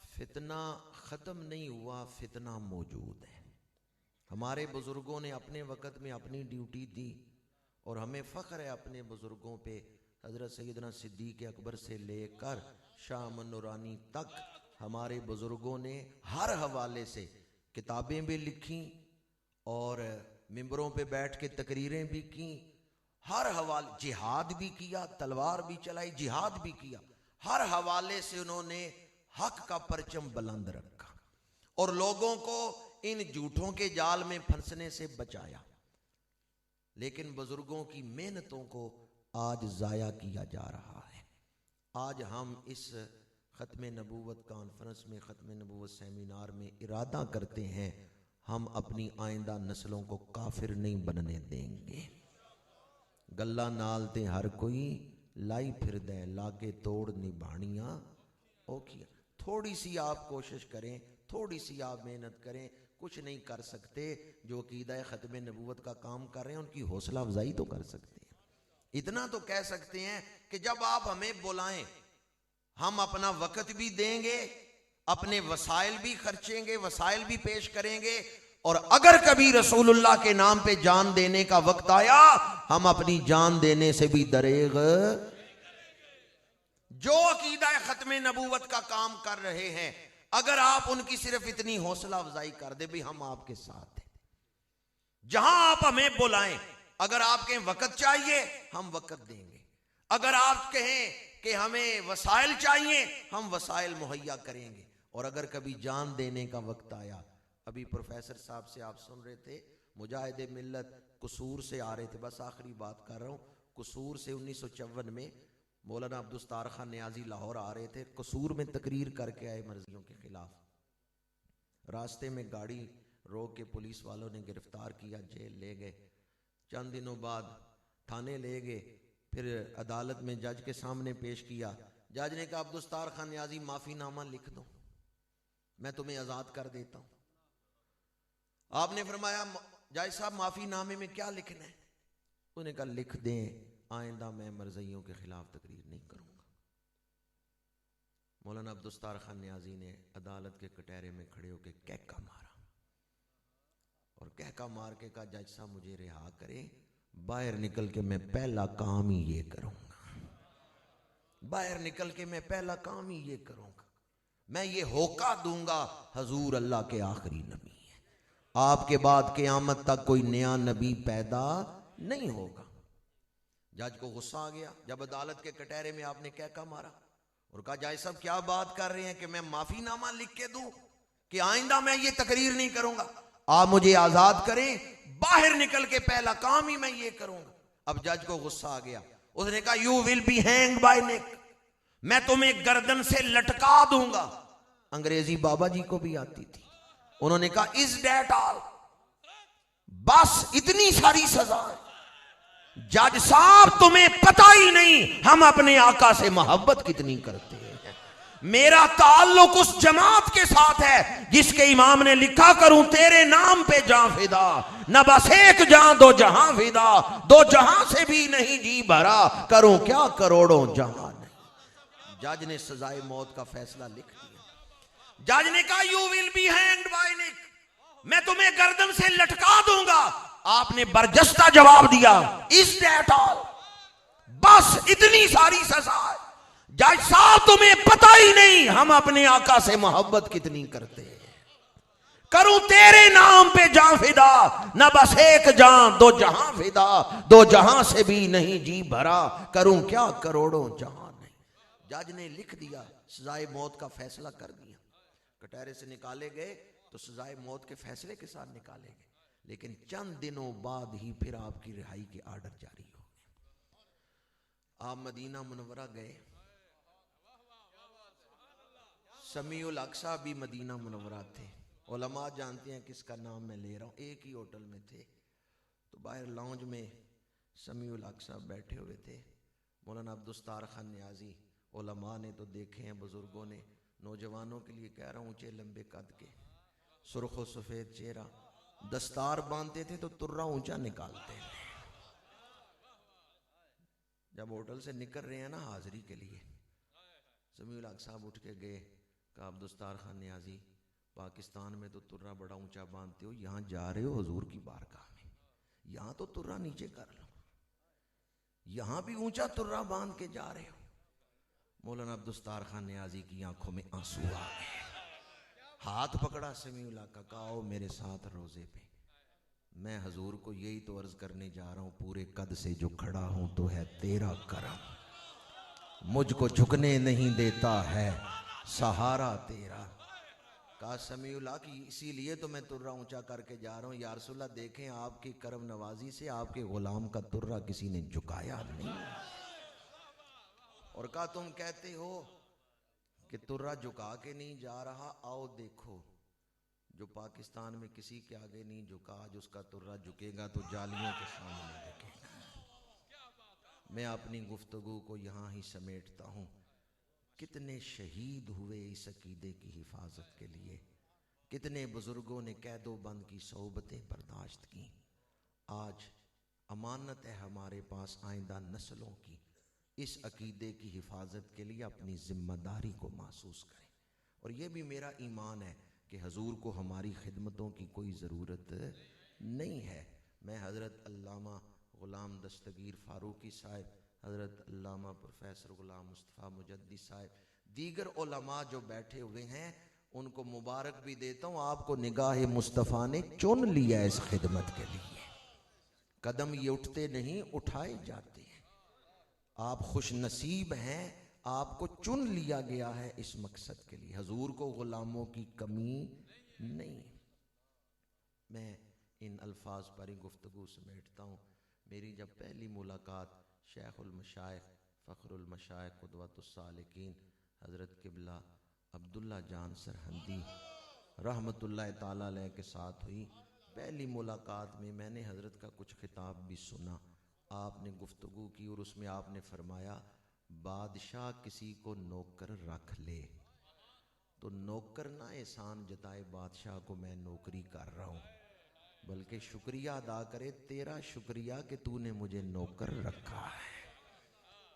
فتنہ ختم نہیں ہوا، فتنہ موجود ہے۔ ہمارے بزرگوں نے اپنے وقت میں اپنی ڈیوٹی دی، اور ہمیں فخر ہے اپنے بزرگوں پہ۔ حضرت سیدنا صدیق اکبر سے لے کر شاہ امن نورانی تک ہمارے بزرگوں نے ہر حوالے سے کتابیں بھی لکھیں اور ممبروں پہ بیٹھ کے تقریریں بھی کیں، ہر حوالے، جہاد بھی کیا، تلوار بھی چلائی، جہاد بھی کیا، ہر حوالے سے انہوں نے حق کا پرچم بلند رکھا اور لوگوں کو ان جھوٹوں کے جال میں پھنسنے سے بچایا۔ لیکن بزرگوں کی محنتوں کو آج ضائع کیا جا رہا ہے۔ آج ہم اس ختم نبوت کانفرنس میں، ختم نبوت سیمینار میں ارادہ کرتے ہیں ہم اپنی آئندہ نسلوں کو کافر نہیں بننے دیں گے۔ گلہ نال تے ہر کوئی لائی پھر دے، لاگے توڑ نبھانیاں اوکھیا۔ تھوڑی سی آپ کوشش کریں، تھوڑی سی آپ محنت کریں، کچھ نہیں کر سکتے جو عقیدہ ختم نبوت کا کام کر رہے ہیں، ان کی حوصلہ افزائی تو کر سکتے ہیں۔ اتنا تو کہہ سکتے ہیں کہ جب آپ ہمیں بلائیں ہم اپنا وقت بھی دیں گے، اپنے وسائل بھی خرچیں گے، وسائل بھی پیش کریں گے، اور اگر کبھی رسول اللہ کے نام پہ جان دینے کا وقت آیا ہم اپنی جان دینے سے بھی دریغ۔ جو عقیدہ ختم نبوت کا کام کر رہے ہیں، اگر آپ ان کی صرف اتنی حوصلہ افزائی کر دیں بھی ہم آپ کے ساتھ ہیں، جہاں آپ ہمیں بلائیں، اگر آپ کہیں وقت چاہیے ہم وقت دیں گے، اگر آپ کہیں کہ ہمیں وسائل چاہیے ہم وسائل مہیا کریں گے، اور اگر کبھی جان دینے کا وقت آیا، ابھی پروفیسر صاحب سے آپ سن رہے تھے مجاہد ملت قصور سے آ رہے تھے، بس آخری بات کر رہا ہوں، قصور سے 1954 میں مولانا عبدالستار خان نیازی لاہور آ رہے تھے، قصور میں تقریر کر کے آئے مرضیوں کے خلاف، راستے میں گاڑی روک کے پولیس والوں نے گرفتار کیا، جیل لے گئے، چند دنوں بعد تھانے لے گئے، پھر عدالت میں جج کے سامنے پیش کیا، جج نے کہا عبدالستار خان نیازی معافی نامہ لکھ دو، میں تمہیں آزاد کر دیتا ہوں۔ آپ نے فرمایا جج صاحب معافی نامے میں کیا لکھنا ہے؟ انہوں نے کہا لکھ دیں آئندہ میں مرضیوں کے خلاف تقریر نہیں کروں گا۔ مولانا عبدالستار خان نیازی نے عدالت کے کٹہرے میں کھڑے ہو کے کہکا مارا اور کہکا مار کے کہا جج صاحب مجھے رہا کریں، باہر نکل کے میں پہلا کام ہی یہ کروں گا، باہر نکل کے میں پہلا کام ہی یہ کروں گا، میں یہ ہوکا دوں گا حضور اللہ کے آخری نبی ہیں، آپ کے بعد قیامت تک کوئی نیا نبی پیدا نہیں ہوگا۔ جج کو غصہ آ گیا جب عدالت کے کٹہرے میں آپ نے کہکا مارا اور کہا جج صاحب کیا بات کر رہے ہیں کہ میں معافی نامہ لکھ کے دوں کہ آئندہ میں یہ تقریر نہیں کروں گا، آپ مجھے آزاد کریں، باہر نکل کے پہلا کام ہی میں یہ کروں گا۔ اب جج کو غصہ آ گیا، اس نے کہا you will be hanged by neck, میں تمہیں گردن سے لٹکا دوں گا۔ انگریزی بابا جی کو بھی آتی تھی، انہوں نے کہا از دیٹ آل، بس اتنی ساری سزا ہے۔ جج صاحب تمہیں پتہ ہی نہیں ہم اپنے آقا سے محبت کتنی کرتے ہیں، میرا تعلق اس جماعت کے ساتھ ہے جس کے امام نے لکھا کروں تیرے نام پہ جاں فدا، نہ بس ایک جاں دو جہاں فدا، دو جہاں سے بھی نہیں جی بھرا، کروں کیا کروڑوں جہاں نہیں۔ جج نے سزائے موت کا فیصلہ لکھ دیا۔ جج نے کہا you will be hanged by neck, میں تمہیں گردن سے لٹکا دوں گا۔ آپ نے برجستہ جواب دیا از دیٹ آل، بس اتنی ساری سزا ہے۔ جج صاحب تمہیں پتہ ہی نہیں ہم اپنے آقا سے محبت کتنی کرتے ہیں، کروں تیرے نام پہ جاں فدا، نہ بس ایک جاں دو جہاں فدا، دو جہاں سے بھی نہیں جی بھرا، کروں کیا کروڑوں جہاں نہیں۔ جج نے لکھ دیا، سزائے موت کا فیصلہ کر دیا۔ کٹہرے سے نکالے گئے تو سزائے موت کے فیصلے کے ساتھ نکالے گئے، لیکن چند دنوں بعد ہی پھر آپ کی رہائی کے آرڈر جاری ہو گئے۔ آپ مدینہ منورہ گئے، سمیع الاقصیٰ بھی مدینہ منورہ تھے، علماء جانتے ہیں کس کا نام میں لے رہا ہوں، ایک ہی ہوٹل میں تھے، تو باہر لاؤنج میں سمیع الاقصیٰ بیٹھے ہوئے تھے۔ مولانا عبدالستار خان نیازی، علماء نے تو دیکھے ہیں، بزرگوں نے، نوجوانوں کے لیے کہہ رہا ہوں، اونچے لمبے قد کے، سرخ و سفید چہرہ، دستار باندھتے تھے تو ترہ اونچا نکالتے تھے۔ جب ہوٹل سے نکل رہے ہیں نا حاضری کے لیے، سمیع الاقصیٰ صاحب اٹھ کے گئے، کہا عبدالستار خان نیازی پاکستان میں تو ترہ بڑا اونچا باندھتے ہو، یہاں جا رہے ہو حضور کی بارگاہ میں، یہاں تو ترہ نیچے کر لو، یہاں بھی اونچا ترہ باندھ کے جا رہے ہو۔ مولانا عبدالستار خان نیازی کی آنکھوں میں آنسو آ گئے، ہاتھ پکڑا سمیع اللہ کا، کہا آؤ میرے ساتھ روزے پہ، میں حضور کو یہی تو عرض کرنے جا رہا ہوں، پورے قد سے جو کھڑا ہوں تو ہے تیرا کرم، مجھ کو جھکنے نہیں دیتا ہے سہارا تیرا۔ کہا سمیع اللہ کی اسی لیے تو میں ترہ اونچا کر کے جا رہا ہوں، یا رسول اللہ دیکھیں آپ کی کرم نوازی سے آپ کے غلام کا ترہ کسی نے جھکایا نہیں۔ اور کہا تم کہتے ہو کہ ترہ جھکا کے نہیں جا رہا، آؤ دیکھو جو پاکستان میں کسی کے آگے نہیں جھکا، آج اس کا ترہ جھکے گا تو جالیوں کے سامنے جھکے گا۔ میں اپنی گفتگو کو یہاں ہی سمیٹتا ہوں۔ کتنے شہید ہوئے اس عقیدے کی حفاظت کے لیے، کتنے بزرگوں نے قید و بند کی صحبتیں برداشت کی۔ آج امانت ہے ہمارے پاس آئندہ نسلوں کی، اس عقیدے کی حفاظت کے لیے اپنی ذمہ داری کو محسوس کریں۔ اور یہ بھی میرا ایمان ہے کہ حضور کو ہماری خدمتوں کی کوئی ضرورت نہیں ہے۔ میں حضرت علامہ غلام دستگیر فاروقی صاحب، حضرت علامہ پروفیسر غلام مصطفیٰ مجدی صاحب، دیگر علماء جو بیٹھے ہوئے ہیں، ان کو مبارک بھی دیتا ہوں، آپ کو نگاہ مصطفیٰ نے چن لیا اس خدمت کے لیے۔ قدم یہ اٹھتے نہیں، اٹھائے جاتے ہیں۔ آپ خوش نصیب ہیں، آپ کو چن لیا گیا ہے اس مقصد کے لیے۔ حضور کو غلاموں کی کمی نہیں۔ میں ان الفاظ پر ہی گفتگو سمیٹتا ہوں۔ میری جب پہلی ملاقات شیخ المشائخ، فخر المشائخ، قدوۃ السالکین حضرت قبلہ عبداللہ جان سرہندی رحمت اللہ تعالیٰ علیہ کے ساتھ ہوئی، پہلی ملاقات میں میں نے حضرت کا کچھ خطاب بھی سنا۔ آپ نے گفتگو کی اور اس میں آپ نے فرمایا، بادشاہ کسی کو نوکر رکھ لے تو نوکر نہ احسان جتائے بادشاہ کو میں نوکری کر رہا ہوں، بلکہ شکریہ ادا کرے تیرا شکریہ کہ تو نے مجھے نوکر رکھا ہے۔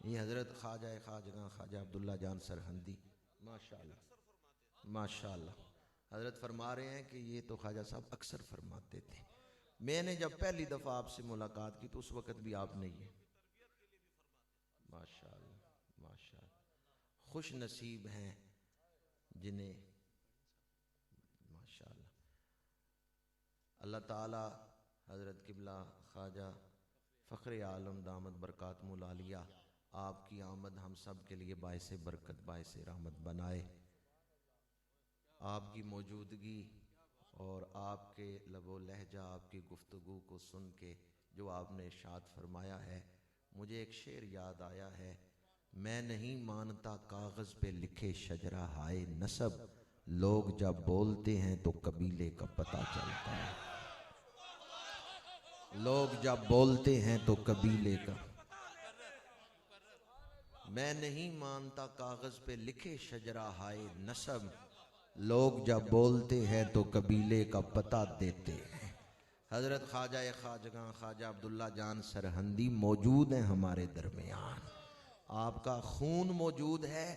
یہ حضرت خواجہ خواجگاں خواجہ عبداللہ جان سرہندی ماشاءاللہ ماشاءاللہ حضرت فرما رہے ہیں کہ یہ تو خواجہ صاحب اکثر فرماتے تھے۔ میں نے جب پہلی دفعہ آپ سے ملاقات کی تو اس وقت بھی آپ نے یہ ماشاءاللہ ماشاءاللہ خوش نصیب ہیں جنہیں ماشاءاللہ اللہ تعالی حضرت قبلہ خواجہ فخر عالم دامت برکاتہ العالیہ آپ کی آمد ہم سب کے لیے باعث برکت باعث رحمت بنائے۔ آپ کی موجودگی اور آپ کے لب و لہجہ آپ کی گفتگو کو سن کے جو آپ نے ارشاد فرمایا ہے، مجھے ایک شعر یاد آیا ہے، میں نہیں مانتا کاغذ پہ لکھے شجرہ ہائے نسب، لوگ جب بولتے ہیں تو قبیلے کا پتہ چلتا ہے، لوگ جب بولتے ہیں تو قبیلے کا، میں نہیں مانتا کاغذ پہ لکھے شجرہ ہائے نسب، لوگ جب بولتے ہیں تو قبیلے کا پتہ دیتے ہیں۔ حضرت خواجہ خواجگاں خواجہ عبداللہ جان سرہندی موجود ہیں ہمارے درمیان، آپ کا خون موجود ہے،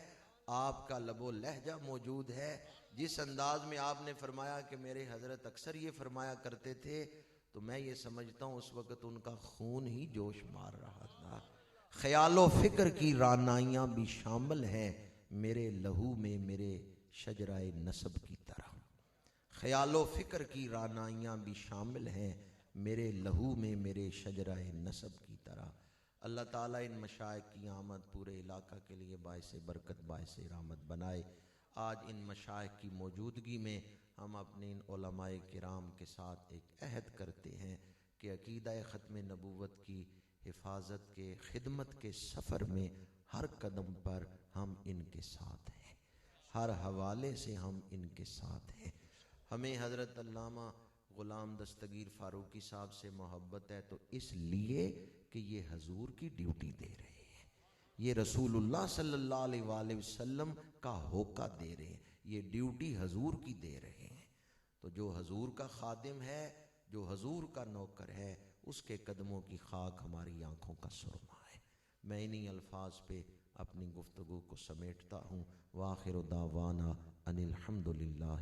آپ کا لب و لہجہ موجود ہے۔ جس انداز میں آپ نے فرمایا کہ میرے حضرت اکثر یہ فرمایا کرتے تھے، تو میں یہ سمجھتا ہوں اس وقت ان کا خون ہی جوش مار رہا تھا۔ خیال و فکر کی رعنائیاں بھی شامل ہیں میرے لہو میں میرے شجرہ نسب کی طرح، خیال و فکر کی رعنائیاں بھی شامل ہیں میرے لہو میں میرے شجرہ نسب کی طرح۔ اللہ تعالیٰ ان مشائخ کی آمد پورے علاقہ کے لیے باعث برکت باعث رحمت بنائے۔ آج ان مشائخ کی موجودگی میں ہم اپنے ان علماء کرام کے ساتھ ایک عہد کرتے ہیں کہ عقیدہ ختم نبوت کی حفاظت کے خدمت کے سفر میں ہر قدم پر ہم ان کے ساتھ ہیں، ہر حوالے سے ہم ان کے ساتھ ہیں۔ ہمیں حضرت علامہ غلام دستگیر فاروقی صاحب سے محبت ہے تو اس لیے کہ یہ حضور کی ڈیوٹی دے رہے ہیں، یہ رسول اللہ صلی اللہ علیہ وآلہ وسلم کا ہوکا دے رہے ہیں، یہ ڈیوٹی حضور کی دے رہے ہیں۔ تو جو حضور کا خادم ہے، جو حضور کا نوکر ہے، اس کے قدموں کی خاک ہماری آنکھوں کا سرما ہے۔ میں انہی الفاظ پہ اپنی گفتگو کو سمیٹتا ہوں۔ وآخر دعوانا ان الحمدللہ